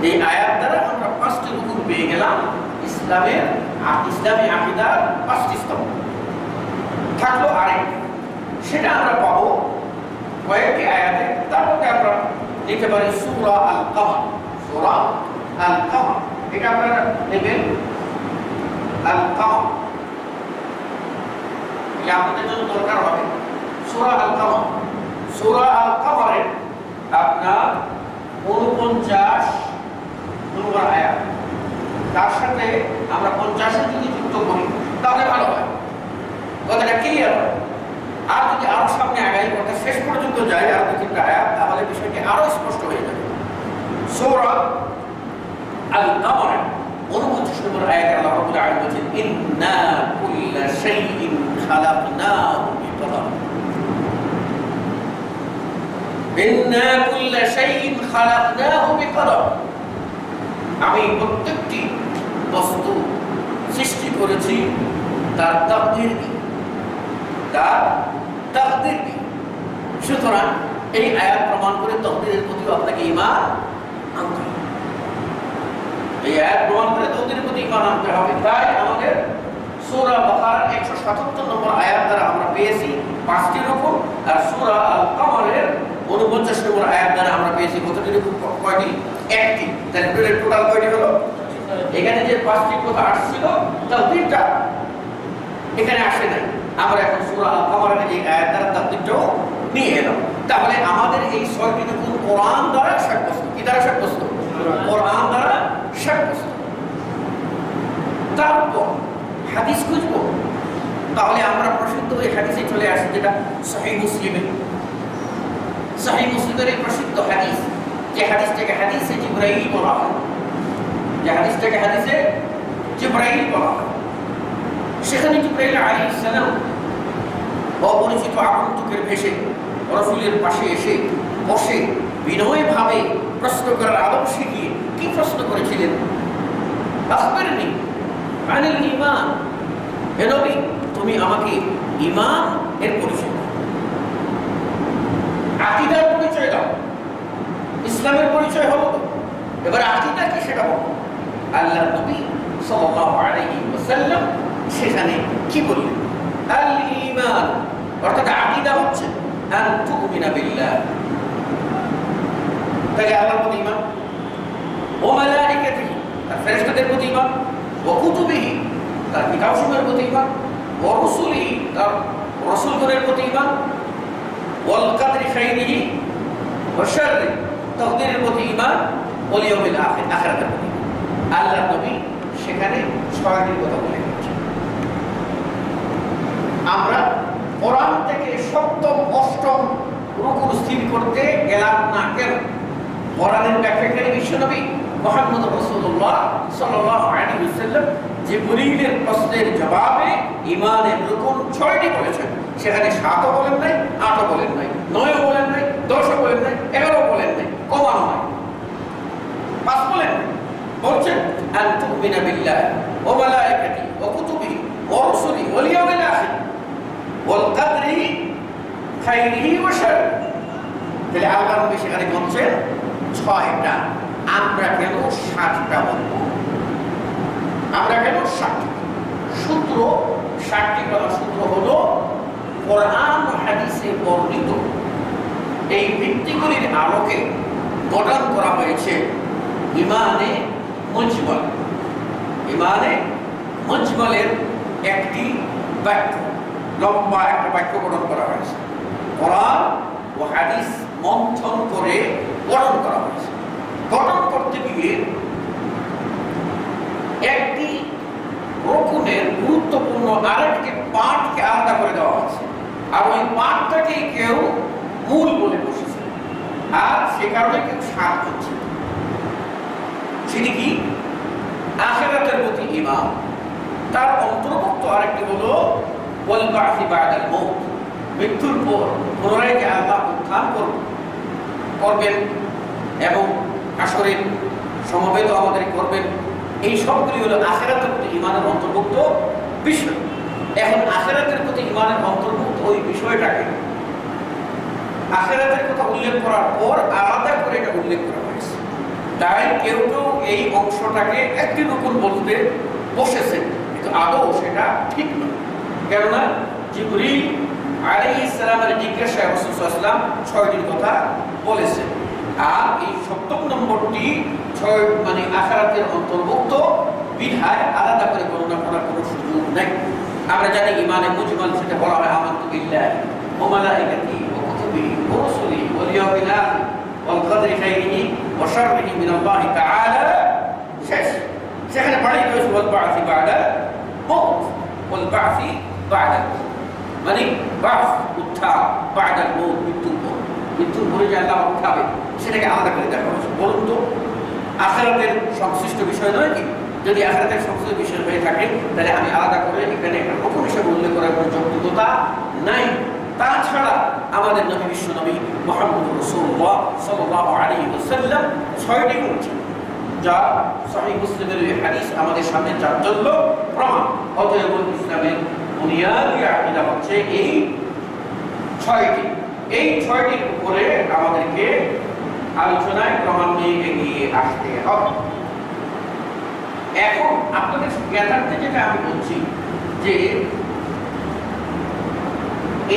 Speaker 3: এই আয়াত দ্বারা আমরা 5টি রুকুন পেয়ে গেলাম ইসলামের, ইসলামী আকীদার 5টি স্তম্ভ। থাকলো আরেক, সেটা আমরা পাবো কয়েকটি আয়াতে। তার মধ্যে আমরা নিতে পারি সূরা আল কামার। সূরা আল কামার, এটা আপনারা নেবেন আল কামার, এটা আপনাদের জন্য দরকার হবে। সূরা আল কামার, সূরা আল কামারের আপনার 49 নম্বর আয়াত। তার সাথে আমরা 50 যদি যুক্ত করি তাহলে ভালো হয়, কথাটা ক্লিয়ার হয়। আর যদি আরো সামনে আগাই, কথা শেষ পর্যন্ত যায় আর 2-3টা আয়াত, তাহলে বিষয়টি আরো স্পষ্ট হয়ে যাবে। সূরা আল কামার 49 নম্বর আয়াতে আল্লাহ রাব্বুল আলামিন বলেছেন ইন্না কুল্লা শাইইন খালাকনাহু বিকদর। ইন্না কুল্লা শাইইন খালাকনাহু বিকদর, আমি প্রত্যেকটি বস্তু সৃষ্টি করেছি তার তাকদীর দিয়ে, তার তাকদীর দিয়ে। সুতরাং এই আয়াত প্রমাণ করে তাকদীরের প্রতি আপনাকে ঈমান আনতে হবে। এই আয়াত প্রমাণ করে তাকদীরের প্রতি ঈমান আনতে হবে। তাই আমাদের সূরা বাকারার 177 নম্বর আয়াত দ্বারা আমরা পেয়েছি 5টি রকম, আর সূরা আল কমরের 49 নম্বর আয়াত দ্বারা আমরা পেয়েছি কতটি রকম? কয়টি? একটি। তাহলে টোটাল কয়টি হলো? এখানে যে 5টি কথা আসছিল তাকদীরটা এখানে আসে নাই। আমরা এখন সূরা আল কমরের এই আয়াত দ্বারা তাকদীরটাও নিয়ে এলাম। তাহলে আমাদের এই 6টি রকম কোরআন দ্বারা সাব্যস্ত। কি দ্বারা সাব্যস্ত? কোরআন দ্বারা সাব্যস্ত। তারপর হাদিস খুঁজবো, তাহলে আমরা প্রসিদ্ধ এই হাদিসে চলে আসি যেটা সহিহ মুসলিমে। সহিহ মুসলিমের এই প্রসিদ্ধ হাদিস, যে হাদিসটাকে হাদিসে জিবরাইল বলা হয়, যে হাদিসটাকে হাদিসে জিবরাইল বলা হয়, সেখানে জিবরাইল আলাইহিস সালাম অপরিচিত আগন্তুকের ভেসে রাসূলের পাশে এসে বসে বিনয়ভাবে প্রশ্ন করার আদব শিখিয়ে কি প্রশ্ন করেছিলেন? আখবিরনি আনিল ঈমান, হে নবী তুমি আমাকে ঈমান এর পরিচয় দাও, আকীদার পরিচয় দাও। ইসলামের পরিচয় হলো তো, এবার আকীদা কি সেটা বলো। আল্লাহর নবী সাল্লাল্লাহু আলাইহি ওয়াসাল্লাম সেখানে কি বললেন? আল ঈমান অর্থাৎ আকীদা হচ্ছে আন তুমিনা বিল্লাহ, তাহলে আল্লাহর প্রতি ঈমান, ওয়া মালাইকাতিহি তার ফেরেশতাদের প্রতি ঈমান, ওয়া কুতুবিহি তার কিতাবসমূহের প্রতি ঈমান, ওয়া রুসুলিহি তার রাসূলগণের প্রতি ঈমান, ওয়াল কদরি খাইরিহি ওয়া শাররিহি তাকদীরের প্রতি ঈমান, ওয়াল ইয়াউমিল আখির আখিরাতের প্রতি। আল্লাহর নবী সেখানে 6টি কথা বলে গেছেন। আমরা কোরআন থেকে 7ম 8ম রুকু স্থির করতে গেলাম না কেন? কোরআনের ব্যাখ্যাকারী বিশ্বনবী মুহাম্মদ রাসূলুল্লাহ সাল্লাল্লাহু আলাইহি ওয়াসাল্লাম জিবরীলের প্রশ্নের জবাবে ঈমানের রুকুন 6টি বলেছেন। সেখানে 7ও বলেন নাই, 8ও বলেন নাই, 9ও বলেন নাই, 10ও বলেন নাই, 11ও বলেন নাই, কমানো নাই, 5 বলেন নাই। বলছেন আন তুমিনা বিল্লাহ ওয়া মালাইকাতিহি ওয়া কুতুবিহি ওয়া রুসুলিহি ওয়াল ইয়াউমিল আখির ওয়াল কদরি খাইরিহি ওয়া শাররিহি। তাহলে আল্লাহর নবী সেখানে বলছেন 6টা, আমরা কেন 7টা বলবো? আমরা কেন 7টা? সূত্র 7টি কথা সূত্র হলো কোরআন ও হাদিসে বর্ণিত এই ভিত্তিগুলির আলোকে গঠন করা হয়েছে ঈমানে মুজমাল। ঈমানে মুজমালের একটি বাক্য, লম্বা একটা বাক্য গঠন করা হয়েছে। কোরআন ও হাদিস মন্থন করে গঠন করা হয়েছে। গঠন করতে গিয়ে একটি রকুনের গুরুত্বপূর্ণ আরেকটি পাঠকে আলাদা করে দেওয়া হয়েছে, আর ওই পাঠটাকে কেউ মূল বলে বসেছে, আর সে কারণে কেউ সাত করছে। সেটি কি? আখিরাতের প্রতি ঈমান। তার অন্তর্ভুক্ত আরেকটি হলো ওয়াল বা'সি বা'দাল মউত, মৃত্যুর পর পুনরায় যে আল্লাহ উত্থান করবেন এবং হাসরের সমবেত আমাদের করবেন, এই সবগুলি হলো আখিরাতের প্রতি ঈমানের অন্তর্ভুক্ত বিষয়। এখন আখিরাতের প্রতি ঈমানের অন্তর্ভুক্ত ওই বিষয়টাকে আখিরাতের কথা উল্লেখ করার পর আলাদা করে এটা উল্লেখ করা হয়েছে। তাই কেউ কেউ এই অংশটাকে একটি রুকুন বলতে বসেছেন, কিন্তু আদৌ সেটা ঠিক নয়। কেননা জিবরিল আলাইহিস সালামের জিজ্ঞাসায় রাসূল সাল্লাল্লাহু আলাইহি ওয়াসাল্লাম 6টির কথা বলেছেন, আর এই 7ম নম্বরটি 6 মানে আখিরাতের অন্তর্ভুক্ত বিধায় আলাদা করে গণনা করার কোনো সুযোগ নেই। আমরা জানি ঈমানে মুজমাল সেটা বলা হয় আমানতু বিল্লাহি ওয়া মালাইকাতিহি ওয়া কুতুবিহি ওয়া রুসুলিহি ওয়াল ইয়াউমিল আখির ওয়াল কদরি খাইরিহি ওয়া শাররিহি মিনাল্লাহি তাআলা। শেষ। সেখানে পড়াই হয়েছে ওয়াল বা'সি বা'দাল মউত, ওয়াল বা'সি বা'দাল মানে বা'স উত্থান, বা'দাল মউত মৃত্যুর পর, মৃত্যুর পরে যে আল্লাহ উঠাবে সেটাকে আলাদা করে দেখা হয়েছে। বলুন তো আখিরাতের সংশ্লিষ্ট বিষয় নয় কি? যদি আখিরাতের সংশ্লিষ্ট বিষয় হয়ে থাকে তাহলে আমি আলাদা করে এখানে একটা রকম হিসেবে উল্লেখ করার কোনো যৌক্তিকতা নাই। তাছাড়া আমাদের নবী বিশ্ব নবী মুহাম্মদ রাসূলুল্লাহ সাল্লাল্লাহু আলাইহি ওয়াসাল্লাম 6টি গুণ ছিল, যা সহিহ মুসলিমের এই হাদিস আমাদের সামনে চাঞ্চল্য প্রমাণ। অতএব ইসলামের বুনিয়াদি আকীদা হচ্ছে এই 6টি। এই 6টির উপরে আমাদেরকে আলোচনায় ক্রমান্বয়ে এগিয়ে আসতে হবে। এখন আপনাদের জ্ঞাতার্থে যেটা আমি বলছি যে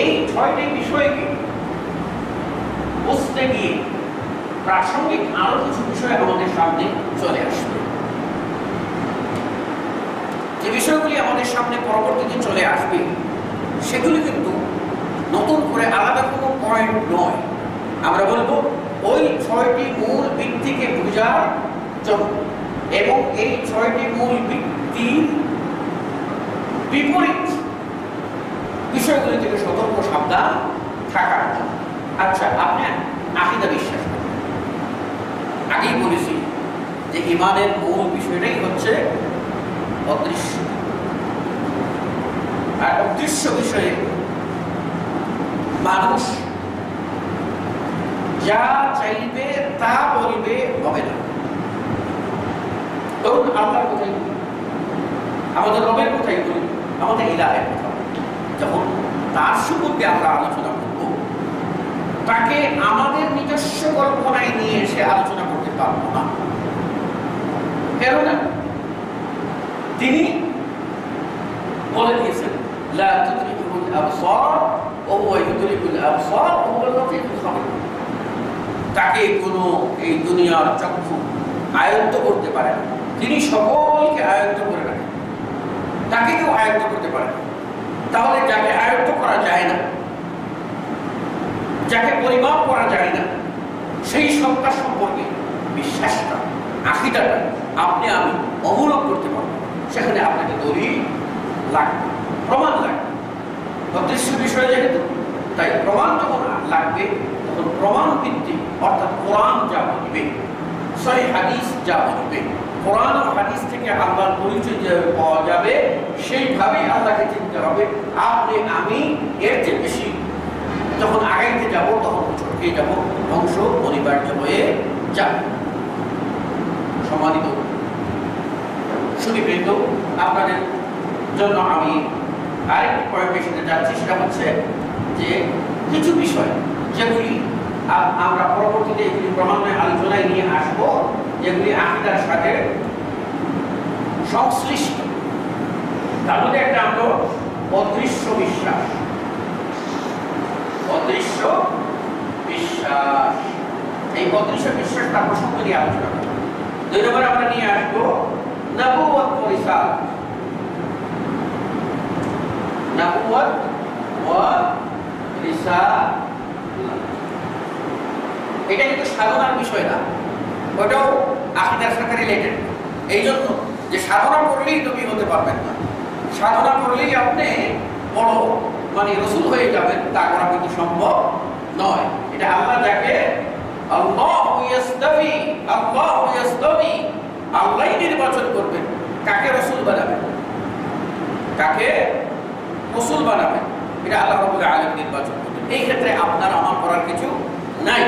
Speaker 3: এই 6টি বিষয়কে বুঝতে গিয়ে প্রাসঙ্গিক আরো কিছু বিষয় আমাদের সামনে চলে আসবে। যে বিষয়গুলি আমাদের সামনে পরবর্তীতে চলে আসবে সেগুলি কিন্তু নতুন করে আলাদা কোনো পয়েন্ট নয়। আমরা বলবো ওই 6টি মূল ভিত্তিকে বোঝার জন্য এবং এই 6টি মূল ভিত্তির বিপরীত বিষয়গুলি থেকে সতর্ক সাবধান থাকার জন্য। আচ্ছা, আপনি আকীদা বিশ্বাস করেন? আগেই বলেছি যে ঈমানের মূল বিষয়টাই হচ্ছে অদৃশ্য, আর অদৃশ্য বিষয়ে মানুষ যা চাইবে তা বলবে হবে না। ধরুন আল্লাহর কথাই বলি, আমাদের রবের কথাই বলি, আমাদের ইলাহের কথা বলি, যখন তার সম্পর্কে আমরা আলোচনা করব তাকে আমাদের নিজস্ব কল্পনায় নিয়ে এসে আলোচনা করতে পারবো না। কেননা তিনি বলে দিয়েছেন লা তুদরিকুল আবসার ওয়া হুয়া ইউদরিকুল আবসার ওয়া হুয়াল লতীফুল খাবীর। তাকে কোনো এই দুনিয়ার চক্ষু আয়ত্ত করতে পারে না, তিনি সকলকে আয়ত্ত করে রাখেন, তাকে কেউ আয়ত্ত করতে পারে না। তাহলে যাকে আয়ত্ত করা যায় না, যাকে পরিমাপ করা যায় না, সেই সত্তা সম্পর্কে বিশ্বাসটা, আকীদাটা আপনি আমি অবলম্বন করতে পারবো। সেখানে আপনাকে দলিল লাগবে, প্রমাণ লাগবে। অদৃশ্য বিষয় যেহেতু, তাই প্রমাণ যখন লাগবে তখন প্রমাণ ভিত্তিক, অর্থাৎ কোরআন যা বলবে, সহিহ হাদিস যা বলবে, কোরআন ও হাদিস থেকে আল্লাহর পরিচয় যেভাবে পাওয়া যাবে সেইভাবেই আল্লাহকে চিনতে হবে। আপনি আমি এর চেয়ে বেশি যখন আগাইতে যাব তখন ছটকে যাব, ধ্বংস অনিবার্য হয়ে যাবে। সম্মানিত সুধীবৃন্দ, আপনাদের জন্য আমি আরেকটি পয়েন্টের সাথে যাচ্ছি, সেটা হচ্ছে যে কিছু বিষয় যেগুলি আমরা পরবর্তীতে এগুলি ক্রমান্বয়ে আলোচনায় নিয়ে আসবো, যেগুলি আকীদার সাথে সংশ্লিষ্ট। তার মধ্যে একটা হলো অদৃশ্য বিশ্বাস। অদৃশ্য বিশ্বাস, এই অদৃশ্য বিশ্বাস তার প্রসঙ্গ নিয়ে আলোচনা করব। 2 নম্বরে আমরা নিয়ে আসবো নবুয়ত ও রিসালাত। নবুয়ত ও রিসালাত এটা কিন্তু সাধনার বিষয় না, ওটাও আকীদার সাথে রিলেটেড। এই জন্য যে সাধনা করলেই নবী হতে পারবেন না, সাধনা করলেই আপনি বড় রাসূল হয়ে যাবেন, তা করা কিন্তু সম্ভব নয়। এটা আল্লাহ যাকে আল্লাহু ইয়াসতাফি, আল্লাহু ইয়াসতাফি, আল্লাহই নির্বাচন করবেন কাকে রাসূল বানাবেন, কাকে রাসূল বানাবেন, এটা আল্লাহ রাব্বুল আলামিন নির্বাচন করবেন। এই ক্ষেত্রে আপনার আমার করার কিছু নাই।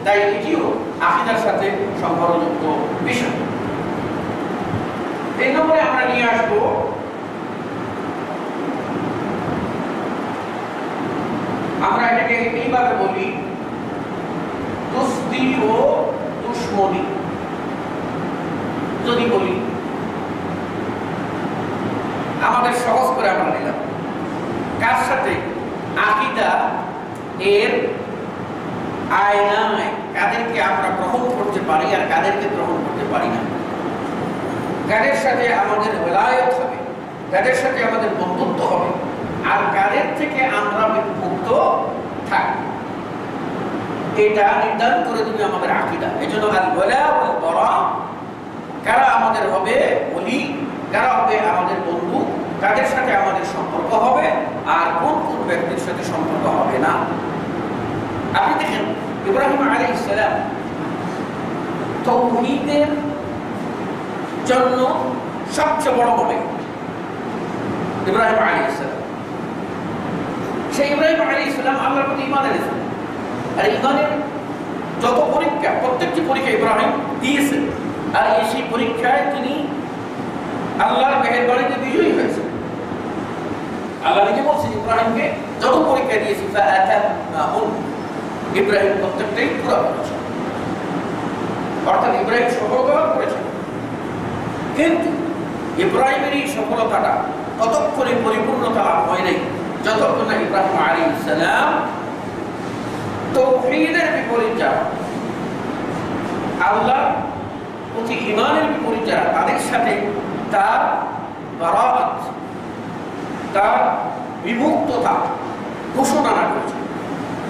Speaker 3: তাই এটিও আকীদার সাথে সম্পর্কযুক্ত বিষয়। 3 নম্বরে আমরা নিয়ে আসবো আমরা এটাকে এইভাবে বলি দোস্তি ও দুশমনি। যদি বলি আমাদের সহজ করে আমরা নিলাম, কার সাথে আকীদা এর আয়নায় কাদেরকে আমরা গ্রহণ করতে পারি আর কাদেরকে গ্রহণ করতে পারি না, কাদের সাথে আমাদের ওলায়ত হবে, কাদের সাথে আমাদের বন্ধুত্ব হবে, আর কাদের থেকে আমরা মুক্ত থাকব, এটা নির্ধারণ করে দিবে আমাদের আকীদা। এজন্য আল ওয়ালা ওয়াল বারা, কারা আমাদের হবে ওলি, কারা হবে আমাদের বন্ধু, কাদের সাথে আমাদের সম্পর্ক হবে আর কোন কোন ব্যক্তির সাথে সম্পর্ক হবে না। আপনি দেখেন ইব্রাহিম আলাইহিস সালাম তাওহীদের জন্য সবচেয়ে বড় হবে ইব্রাহিম আলাইহিস সালাম, সেই ইব্রাহিম আলাইহিস সালাম আল্লাহর প্রতি ঈমান এনেছেন। আর ঈমানের যত পরীক্ষা, প্রত্যেকটি পরীক্ষা ইব্রাহিম দিয়েছেন, আর সেই পরীক্ষায় তিনি আল্লাহর মেহেরবানিতে বিজয়ী হয়েছেন। আল্লাহ নিজে বলছেন ইব্রাহিমকে যত পরীক্ষা দিয়েছি ইব্রাহিম প্রত্যেকটাই পুরো করেছেন, অর্থাৎ ইব্রাহিম সফলতা করেছেন। কিন্তু ইব্রাহিমের এই সফলতাটা ততক্ষণে পরিপূর্ণতা লাভ হয় নাই যতক্ষণ না ইব্রাহিম আলাইহিস সালাম তাওহীদের বিপরীত যারা, আল্লাহর প্রতি ঈমানের বিপরীত যারা, তাদের সাথে তার বারাত, তার বিমুক্ততা ঘোষণা না করেছে।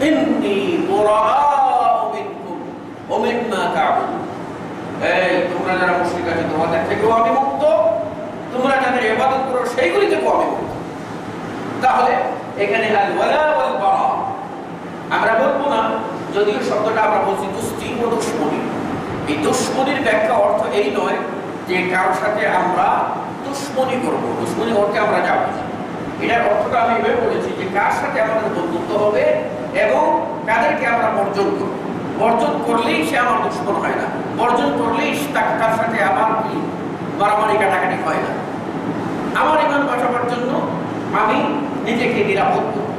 Speaker 3: ইন্নী বুরাআউ মিনকুম ওয়া মিম্মা তা'বুদুন, এই তোমরা যারা মুশরিক আছো তোমাদের থেকেও আমি মুক্ত, তোমরা যাদের ইবাদত করো সেইগুলি থেকেও আমি মুক্ত। তাহলে এখানে আল ওয়ালা ওয়াল বারা, আমরা বলবো না, যদিও শব্দটা আমরা বলছি দুস্তি ও দুশমনি। এই দুশমনির ব্যাখ্যা অর্থ এই নয় যে কারোর সাথে আমরা দুশমনি করবো, দুশমনি অর্থে আমরা যাবো না। এটার অর্থটা আমি এভাবে বলেছি যে কার সাথে আমাদের বন্ধুত্ব হবে এবং কাদেরকে আমরা বর্জন করবো। বর্জন করলেই সে আমার দুশমন হয় না, বর্জন করলেই তার সাথে আমার কি মারামারি কাটাকাটি হয় না। আমার ঈমান বাঁচাবার জন্য আমি নিজেকে নিরাপদ করব।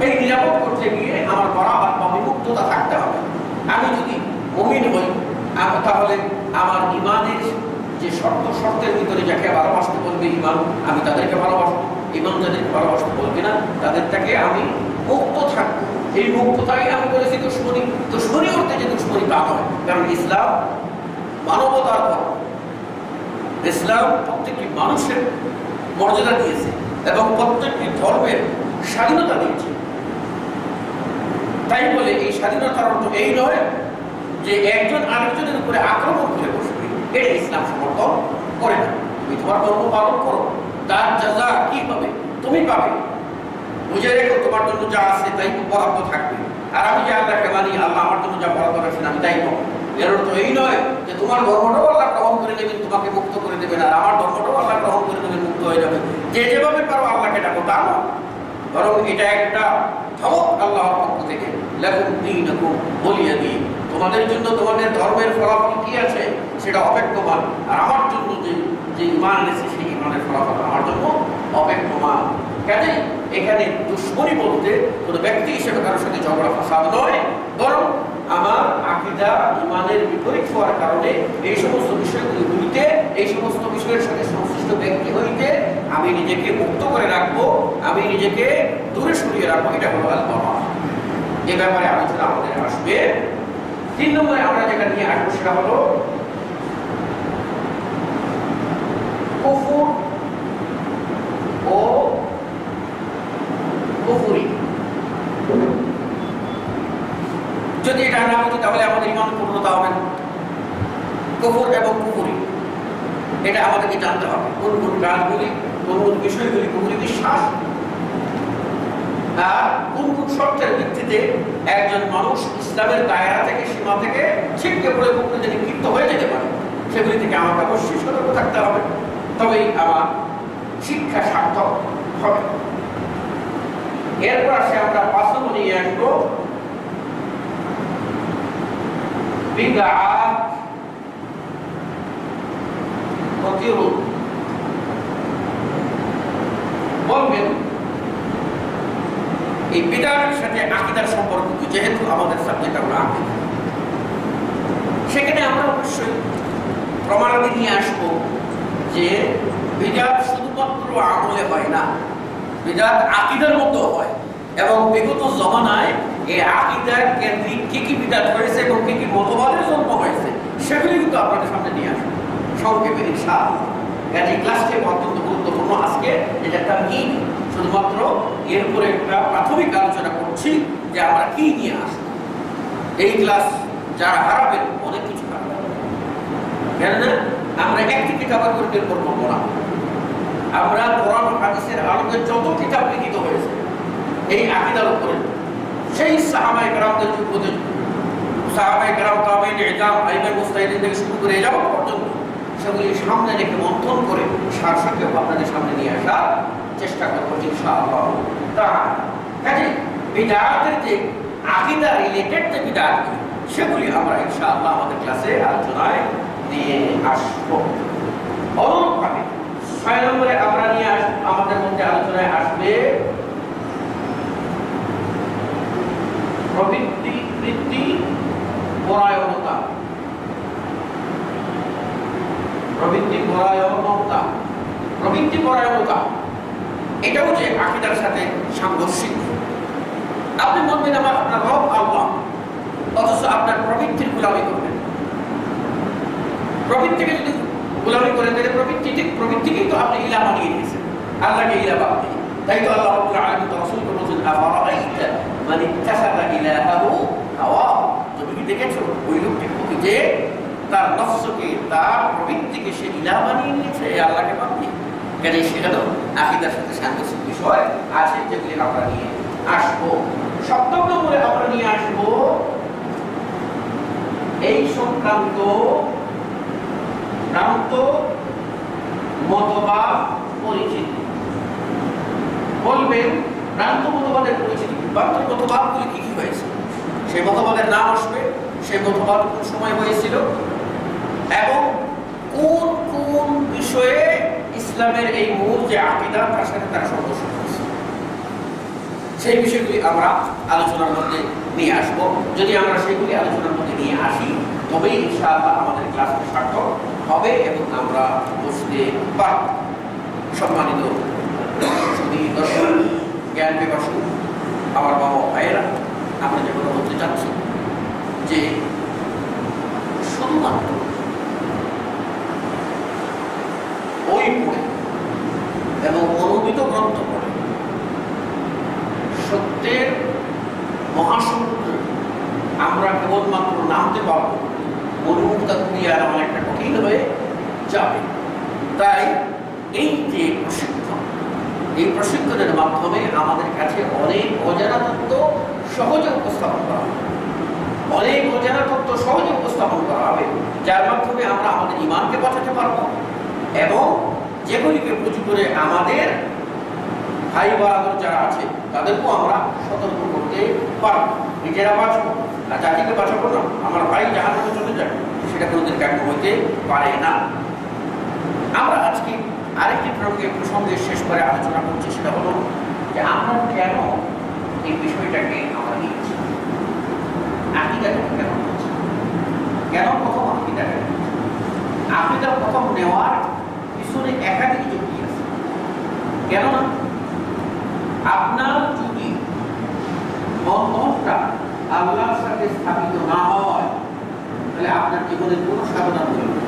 Speaker 3: এই নিরাপদ করতে গিয়ে আমার বরাবর বা বিমুক্ততা থাকতে হবে। আমি যদি মুমিন হই তাহলে আমার ঈমানের যে শর্তের ভিতরে যাকে ভালোবাসতে বলবে ঈমান, আমি তাদেরকে ভালোবাসবো। ঈমান যাদেরকে ভালোবাসতে বলবে না তাদের থেকে আমি মুক্ত থাকবো। এই মুক্ততাই আমি বলেছি দুশমনি। দুশমনি অর্থে যে দুশমনি তা নয়, কারণ ইসলাম মানবতার ধর্ম। ইসলাম প্রত্যেকটি মানুষের মর্যাদা দিয়েছে এবং প্রত্যেকটি ধর্মের স্বাধীনতা দিয়েছে। তাই বলে এই স্বাধীনতার অর্থ এই নয় যে একজন আরেকজনের উপরে আক্রমণ করে বসবে, এটা ইসলাম সমর্থন করে না। তুমি তোমার ধর্ম পালন করো, তার জাযা কি হবে তুমি পাবে। বুঝে রেখো তোমার জন্য যা আছে তাই বরাদ্দ থাকবে, আর আমি যে আল্লাহকে মানি, আল্লাহ আমার জন্য যা বরাদ্দ রাখছেন আমি তাই পাবো। এর অর্থ এই নয় যে তোমার ধর্মটাও আল্লাহ গ্রহণ করে নেবেন, তোমাকে মুক্ত করে দেবেন, আর আমার ধর্মটাও আল্লাহ গ্রহণ করে নেবেন, মুক্ত হয়ে যাবে। যে যেভাবে পারো আল্লাহকে ডাকো তা না, বরং এটা একটা ধমক আল্লাহর পক্ষ থেকে, লাকুম দীনুকুম ওয়ালিয়া দীন, তোমাদের জন্য তোমাদের ধর্মের ফলাফল কি আছে সেটা অপেক্ষমান, আর আমার জন্য যে ঈমান এনেছে সেই ঈমানের ফলাফল আমার জন্য অপেক্ষমান। কাজেই এখানে দুশমনি বলতে কোনো ব্যক্তি হিসেবে কারোর সাথে ঝগড়া ফাসাদ নয়, বরং আমার আকীদা ঈমানের বিপরীত হওয়ার কারণে এই সমস্ত বিষয়গুলি হইতে, এই সমস্ত বিষয়ের সাথে সংশ্লিষ্ট ব্যক্তি হইতে আমি নিজেকে মুক্ত করে রাখবো, আমি নিজেকে দূরে সরিয়ে রাখবো। এটা হলো আল বারা। এ ব্যাপারে আলোচনা আমাদের আসবে। 3 নম্বরে আমরা যেটা নিয়ে আসবো সেটা হলো কুফর ও কুফরি। যদি এটা না হতো তাহলে আমাদের ঈমান পূর্ণতা হবে না। কুফর এবং কুফরি এটা আমাদেরকে জানতে হবে, কোন কোন কাজগুলি, কোন কোন বিষয়গুলি কুফরি বিশ্বাস, আর কোন কোন শর্তের ভিত্তিতে একজন মানুষ ইসলামের দায়রা থেকে, সীমা থেকে ছিটকে পড়ে কুফরিতে নিক্ষিপ্ত হয়ে যেতে পারে, সেগুলি থেকে আমাকে অবশ্যই সতর্ক থাকতে হবে, তবেই আমার শিক্ষা সার্থক হবে। এরপর আসে আমরা 5 নম্বর নিয়ে আসবো বিদআত প্রতিরোধ। বলবেন এই বিদআতের সাথে আকীদার সম্পর্ক, যেহেতু আমাদের সাবজেক্ট হলো আকীদা, সেখানে আমরা অবশ্যই প্রমাণাদি নিয়ে আসবো যে বিদআত শুধুমাত্র আমলে হয় না, বিদআত আকীদার মতো হয়। এবং বিগত জমানায় এই আকীদার কেন্দ্রিক কি কি বিদআত হয়েছে এবং কি কি মতবাদের জন্ম হয়েছে সেগুলি কিন্তু আপনাদের সামনে নিয়ে আসবো সংক্ষেপে ইনশাআল্লাহ। কাজে ক্লাসটি অত্যন্ত গুরুত্বপূর্ণ আজকে, যেটা তামহিদ, শুধুমাত্র এর উপরে একটা প্রাথমিক আলোচনা করছি যে আমরা কি নিয়ে আসবো। এই ক্লাস যারা হারাবেন অনেক কিছু হারাবেন, কেননা আমরা একটি কিতাবের উপর নির্ভর করবো না। আমরা কোরআন হাদিসের আলোকে যত কিতাব লিখিত হয়েছে এই আকীদার উপরে, সেই সাহাবায়ে কেরামদের যুগ থেকে, সাহাবায়ে কেরাম, তাবেঈন, ইমাম, আইম্মায়ে মুজতাহিদিন থেকে শুরু করে যাওয়া পর্যন্ত সেগুলি সামনে রেখে মন্থন করে সারসংক্ষেপ আপনাদের সামনে নিয়ে আসার চেষ্টা করবো ইনশাআল্লাহ। কাজে বিদআতের যে আকীদা রিলেটেড যে বিদআত সেগুলি আমরা ইনশাআল্লাহ আমাদের ক্লাসে আলোচনায় নিয়ে আসবো। অনুরূপভাবে 6 নম্বরে আমরা নিয়ে আমাদের মধ্যে আলোচনায় আসবে প্রবৃত্তি পরায়ণতা। প্রবৃত্তি পরায়ণতা এটাও যে আকীদার সাথে সাংঘর্ষিক। আপনি বলবেন আপনার রব আল্লাহ, অথচ আপনার প্রবৃত্তির গোলামি করবেন। প্রবৃত্তিকে যদি গোলামি করেন তাহলে প্রবৃত্তিকেই তো আপনি ইলাহ বানিয়ে দিয়েছেন, আল্লাহকে ইলাহ বানিয়ে। তাই তো আল্লাহ রাব্বুল আলামিন রাসূলকে বলেছেন, আফারাআইতা মান ইত্তাখাযা ইলাহাহু হাওয়াহু। তুমি কি দেখেছো ওই লোকটি যে তার নফসকে, তার প্রবৃত্তিকে সে ইলাহ বানিয়ে নিয়েছে এই আল্লাহকে বানিয়ে? কেন সেখানেও আকীদার সাথে সাংঘর্ষিক বিষয় আছে যেগুলি আমরা নিয়ে আসবো। 7 নম্বরে আমরা নিয়ে আসবো এই সংক্রান্ত ভ্রান্ত মতবাদ পরিচিতি। বলবেন ভ্রান্ত মতবাদের পরিচিতি, ভ্রান্ত মতবাদগুলি কি কি হয়েছে, সেই মতবাদের নাম আসবে, সেই মতবাদ কোন সময় হয়েছিল এবং কোন কোন বিষয়ে ইসলামের এই মূল যে আকীদা তার সাথে তারা সংঘর্ষ হয়েছে, সেই বিষয়গুলি আমরা আলোচনার মধ্যে নিয়ে আসবো। যদি আমরা সেগুলি আলোচনার মধ্যে নিয়ে আসি তবেই ইনশাআল্লাহ আমাদের ক্লাসটি সার্থক হবে এবং আমরা বুঝতে পারব। সম্মানিত দর্শক, জ্ঞান পিপাসু আমার বাবা ভাইয়েরা, আমরা যে কথা বলতে চাচ্ছি যে শুধুমাত্র বই পড়ে এবং অনুমিত গ্রন্থ পড়ে সত্যের মহাসমুদ্রে আমরা কেবলমাত্র নামতে পারব, অনুমুক্তা ক্রিয়ার অনেকটা কঠিন হয়ে যাবে। তাই এই যে প্রশিক্ষণ, এই প্রশিক্ষণের মাধ্যমে আমাদের কাছে অনেক অজানা তত্ত্ব সহজে উপস্থাপন করা হবে, অনেক অজানা তত্ত্ব সহজে উপস্থাপন করা হবে, যার মাধ্যমে আমরা আমাদের ঈমানকে বাঁচাতে পারবো এবং যেগুলিকে পুঁজি করে আমাদের ভাই বাহাদুর যারা আছে তাদেরকেও আমরা সতর্ক করতে পারবো। নিজেরা বাঁচবো আর জাতিকে বাঁচাবো না, আমার ভাই জাহান্নামে চলে যাবে, সেটা কোনোদিন কাম্য হইতে পারে না। আমরা আজকে আরেকটি প্রসঙ্গে শেষ করে আলোচনা করছি, সেটা হলো যে আমরা কেন এই বিষয়টাকে আমরা নিয়েছি, আকীদাকে কেন নিয়েছি, কেন প্রথম আকীদাকে, আকীদা প্রথম নেওয়ার পিছনে একাধিক যুক্তি আছে। কেননা আপনার যদি বন্ধনটা আল্লাহর সাথে স্থাপিত না হয় তাহলে আপনার জীবনের কোনো সাধনা হইল না।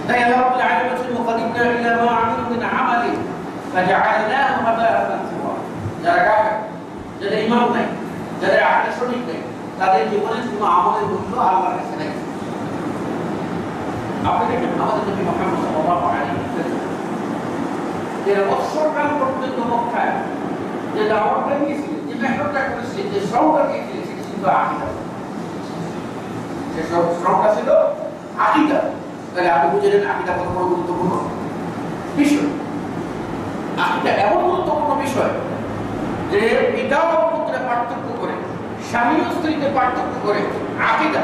Speaker 3: তাই আল্লাহ রাব্বুল আলামিন বলেছেন, ওয়াকাদিমনা ইলা মা আমিলু মিন আমালিন ফাজআলনাহু হাবাআন মানসুরা। যারা কাফের, যাদের ঈমান নাই, যাদের আকীদা সঠিক নেই, তাদের জীবনের কোনো আমলের মূল্য আল্লাহর কাছে নেই। আপনি দেখেন আমাদের নবী মুহাম্মদ সাল্লাল্লাহু আলাইহি ওয়াসাল্লাম 13 বছরকাল পর্যন্ত মক্কায় যে দাওয়াতটা দিয়েছিলেন, যে মেহনতটা করেছিলেন, যে শ্রমটা দিয়েছিলেন, সেটা ছিল আকীদা। সে শ্রমটা ছিল আকীদা। তাহলে আপনি বুঝে নেন আকীদা কত বড় গুরুত্বপূর্ণ বিষয়। আকীদা এমন গুরুত্বপূর্ণ বিষয় যে পিতা ও পুত্রে পার্থক্য করে, স্বামী ও স্ত্রীতে পার্থক্য করে আকীদা।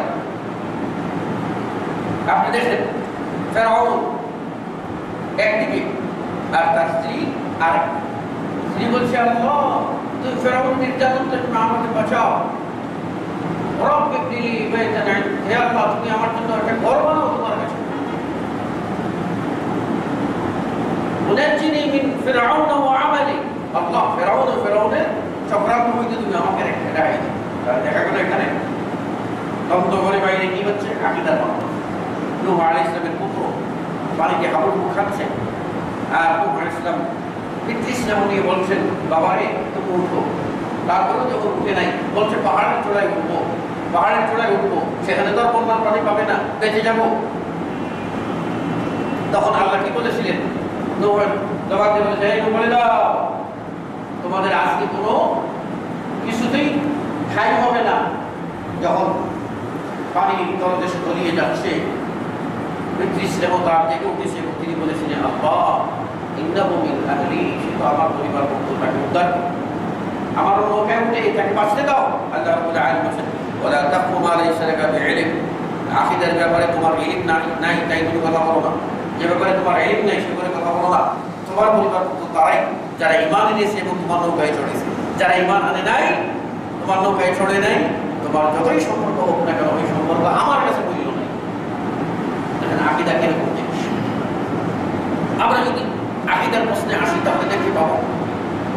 Speaker 3: আপনি দেখেন ফেরাউন একদিকে আর তার স্ত্রী আরেকদিকে। স্ত্রী বলছে, আল্লাহ তুমি ফেরাউন নির্যাতন থেকে আমাকে বাঁচাও, রব্বি ইবনিলি বাইতান, হে আল্লাহ তুমি আমার জন্য একটা ঘর বানাও তোমার কাছে। মুনাজ্জিনি মিন ফিরআউন ওয়া আমালি, আল্লাহ ফেরাউন ও ফেরাউনের চক্রান্ত হইতে তুমি আমাকে রেহাই দাও। তাহলে দেখা গেল এখানে দ্বন্দ্ব করে বাইরে কি হচ্ছে, আকীদার মামলা। নূহ আলাইহিস সালামের পুত্র পানিকে হাবুডুবু খাচ্ছে, আর নূহ আলাইহিস সালাম পিতৃস্নেহ নিয়ে বলছেন, বাবারে তুমি উঠো। তারপরেও যখন উঠে নাই, বলছে পাহাড়ের চূড়ায় উঠবো, পাহাড়ের চূড়ায় উঠবো, সেখানে তো আর বন্যার পানি পাবে না, বেঁচে যাবো। তখন আল্লাহ কি বলেছিলেন, জবাব দিয়ে বলেছে, এই বলে দাও তোমাদের আজকে কোনো কিছুতেই ঠাই হবে না। যখন পানি তলদেশে তলিয়ে যাচ্ছে, পিতৃস্নেহ তার থেকে উঠেছে এবং তিনি বলেছিলেন, আল্লাহ ইন্নাহু মিন আহলি, সে তো আমার পরিবার বন্ধু, তাকে উদ্ধার করো। আমার নৌকায় উঠে এটাকে বাঁচতে দাও। আল্লাহ রাব্বুল আলামিন বলেন ওয়ালা তাকফু মা লাইসা লাকা বিইলম, আকীদার ব্যাপারে তোমার ইলম নাই তাই তুমি কথা বলো না, যে ব্যাপারে তোমার ইলম নাই সে ব্যাপারে কথা বলো না। তোমার পরিবার তো তারাই যারা ঈমান এনেছে এবং তোমার নৌকায় চড়েছে, যারা ঈমান আনে নাই তোমার নৌকায় চড়ে নাই, তোমার যতই সম্পর্ক হোক না কেন ওই সম্পর্ক আমার কাছে মূল্য নাই। দেখেন আকীদা কিরকম জিনিস। আমরা যদি আকীদার প্রশ্নে আসি তাহলে দেখতে পাবো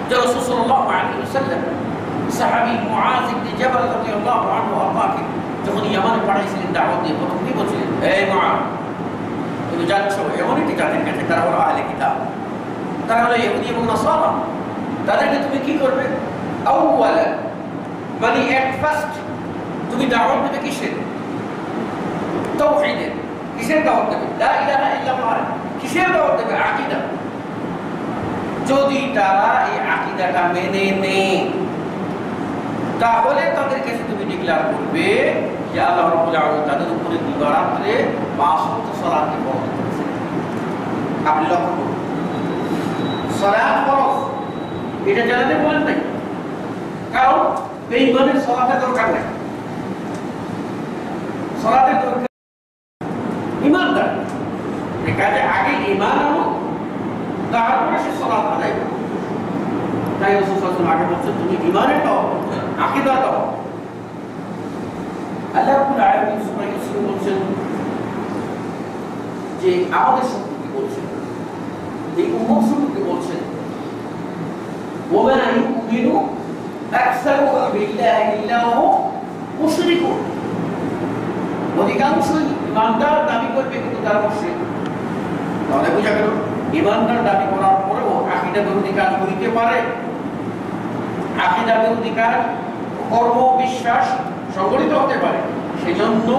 Speaker 3: যে রাসূল সাল্লাল্লাহু আলাইহি ওয়াসাল্লাম সাহাবী মুআয ইবনে জাবাল রাদিয়াল্লাহু আনহু আল্লাহকে যখন ইয়ামানে পাঠাইছিলেন দাওয়াত দিয়ে, প্রথম কি বলছিলেন, এই মুআয তুমি যাচ্ছ এমন একটি জাতির কাছে, তারা হলো আহলে কিতাব, তারা হলো ইহুদি এবং নাসারা, তাদেরকে তুমি কি করবে? আউওয়ালা মানে এট ফার্স্ট তুমি দাওয়াত দেবে কিসের? তাওহীদের। কিসের দাওয়াত দেবে? লা ইলাহা ইল্লাল্লাহ। কিসের দাওয়াত দেবে? আকীদা। যদি তারা এই আকীদাটা মেনে নেয় তাহলে তাদের কাছে তুমি ডিক্লেয়ার করবে যে আল্লাহ রাব্বুল আলামিন তাদের উপরে দিবারাত্রে 5 ওয়াক্ত সালাতকে ফরজ করেছেন। আপনি লক্ষ্য করুন, সালাত ফরজ এটা জানাতে বলেন নাই, কারণ বেঈমানের সালাতের দরকার নাই, সালাতের দরকার ঈমানদার। এই কাজে আগে ঈমান আনো, তারপরে সে সালাত আদায় করো। তাই রাসূল সাল্লাল্লাহু আলাইহি ওয়াসাল্লাম আগে বলছেন তুমি ঈমানের দাও, আকীদা দাও। আল্লাহ রাব্বুল আলামিন সূরা ইউসুফ বলছেন যে আমাদের সম্পর্কে বলছেন, এই উম্মত সম্পর্কে বলছেন ওয়া মা ইউমিনু আকসারুহুম বিল্লাহি ইল্লা হুম মুশরিকুন। অধিকাংশই ঈমানদার দাবি করবে কিন্তু তারা মুশরিক। তাহলে বুঝা গেল ঈমানদার দাবি করার পরেও আকীদা বিরোধী কাজ করিতে পারে, আকীদা বিরোধী কাজ কর্ম বিশ্বাস সংগঠিত হতে পারে। সেজন্য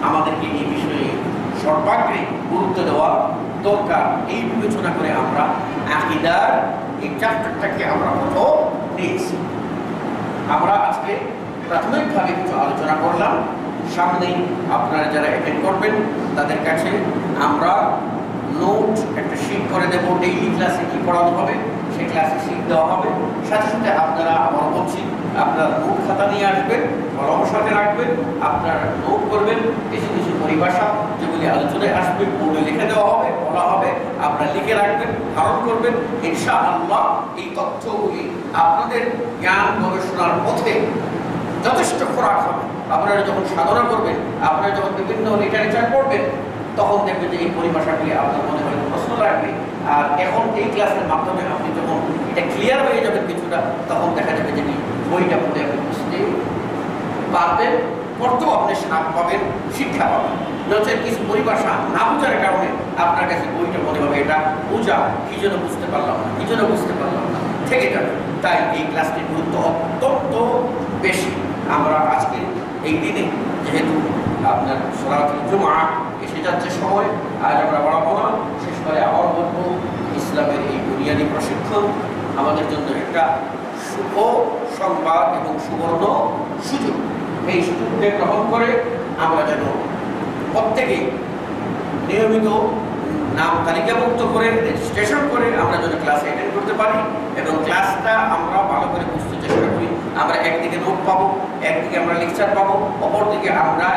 Speaker 3: আমাদেরকে এই বিষয়ে সর্বাগ্রে গুরুত্ব দেওয়া দরকার। এই বিবেচনা করে আমরা আকীদার এই চ্যাপ্টারটাকে আমরা প্রথম নিয়েছি। আমরা আজকে প্রাথমিকভাবে কিছু আলোচনা করলাম। সামনেই আপনারা যারা অ্যাটেন্ড করবেন তাদের কাছে আমরা নোট একটা শিট করে দেব, ডেইলি ক্লাসে কি পড়ানো হবে সেই ক্লাসে শিট দেওয়া হবে। সাথে সাথে আপনারা আবার বলছি আপনার নোট খাতা নিয়ে আসবেন, কলম সাথে রাখবেন, আপনারা নোট করবেন। কিছু কিছু পরিভাষা যেগুলি আলোচনায় আসবে বোর্ডে লিখে দেওয়া হবে, বলা হবে, আপনারা লিখে রাখবেন, ধারণ করবেন। ইনশাআল্লাহ এই তথ্যগুলি আপনাদের জ্ঞান গবেষণার পথে যথেষ্ট খোরাক হবে। আপনারা যখন সাধনা করবেন, আপনারা যখন বিভিন্ন লিটারেচার পড়বেন, তখন দেখবেন যে এই পরিভাষাগুলি আপনার মনে হয় প্রশ্ন লাগবে। আর এখন এই ক্লাসের মাধ্যমে আপনি যখন এটা ক্লিয়ার হয়ে যাবেন কিছুটা, তখন দেখা যাবে যে বইটা পড়ে আপনি বুঝতে পারবেন, পড়তেও আপনি সাপ পাবেন, শিক্ষা পাবেন। নচেত কিছু পরিভাষা না বোঝার কারণে আপনার কাছে বইটা মনে হবে এটা বোঝা, কি জন্য বুঝতে পারলাম না, কি জন্য বুঝতে পারলাম না, থেকে যাবে। তাই এই ক্লাসটির গুরুত্ব অত্যন্ত বেশি। আমরা আজকে এই দিনে যেহেতু আপনার সালাতুল জুমআ এসে যাচ্ছে সময়, আজ আমরা বাড়াবো না, শেষ করে আবার বলবো ইসলামের এই বুনিয়াদী প্রশিক্ষণ আমাদের জন্য একটা শুভ সংবাদ এবং সুবর্ণ সুযোগ। এই সুযোগকে গ্রহণ করে আমরা যেন প্রত্যেকেই নিয়মিত নাম তালিকাভুক্ত করে রেজিস্ট্রেশন করে আমরা যেন ক্লাসে অ্যাটেন্ড করতে পারি এবং ক্লাসটা আমরা ভালো করে বুঝতে চেষ্টা করি। আমরা একদিকে নোট পাবো, একদিকে আমরা লেকচার পাবো, অপরদিকে আমরা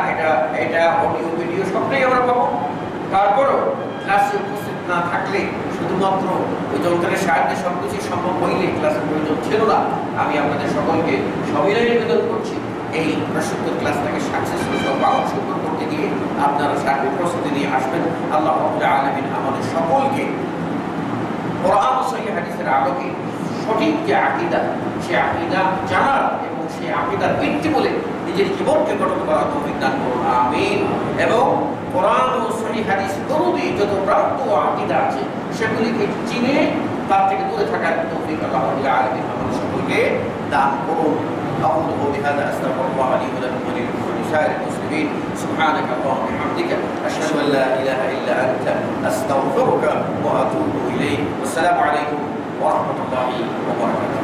Speaker 3: এটা অডিও ভিডিও সবটাই আমরা পাবো। তারপরও ক্লাসে উপস্থিত না থাকলে শুধুমাত্র ওই যন্ত্রের সাহায্যে সব কিছু সম্ভব হইলে ক্লাসের প্রয়োজন ছিল না। আমি আপনাদের সকলকে সবিনয় নিবেদন করছি এই প্রশিক্ষণ ক্লাসটাকে সাকসেসফুল অংশগ্রহণ করতে গিয়ে আপনারা সার্বিক প্রস্তুতি নিয়ে আসবেন। আল্লাহ রাব্বুল আলামিন আমাদের সকলকে কোরআন ও সহিহ হাদিসের আলোকে সঠিক যে আকীদা, সে আকীদা জানার এবং সেই আকীদার ভিত্তি বলে নিজের জীবনকে গঠন করার তৌফিক দান করুন, আমিন। এবং কোরআন ও সহিহ হাদিস অনুযায়ী যত প্রাপ্ত আকীদা আছে সেগুলিকে চিনে তার থেকে দূরে থাকার তৌফিক আল্লাহ রাব্বুল আলামিন আমাদের সকলকে দান করুন। أقول بهذا أستغفر الله لي ولكم ولسائر المسلمين. سبحانك اللهم وبحمدك أشهد أن لا إله إلا أنت أستغفرك وأتوب إليك. والسلام عليكم ورحمة الله وبركاته.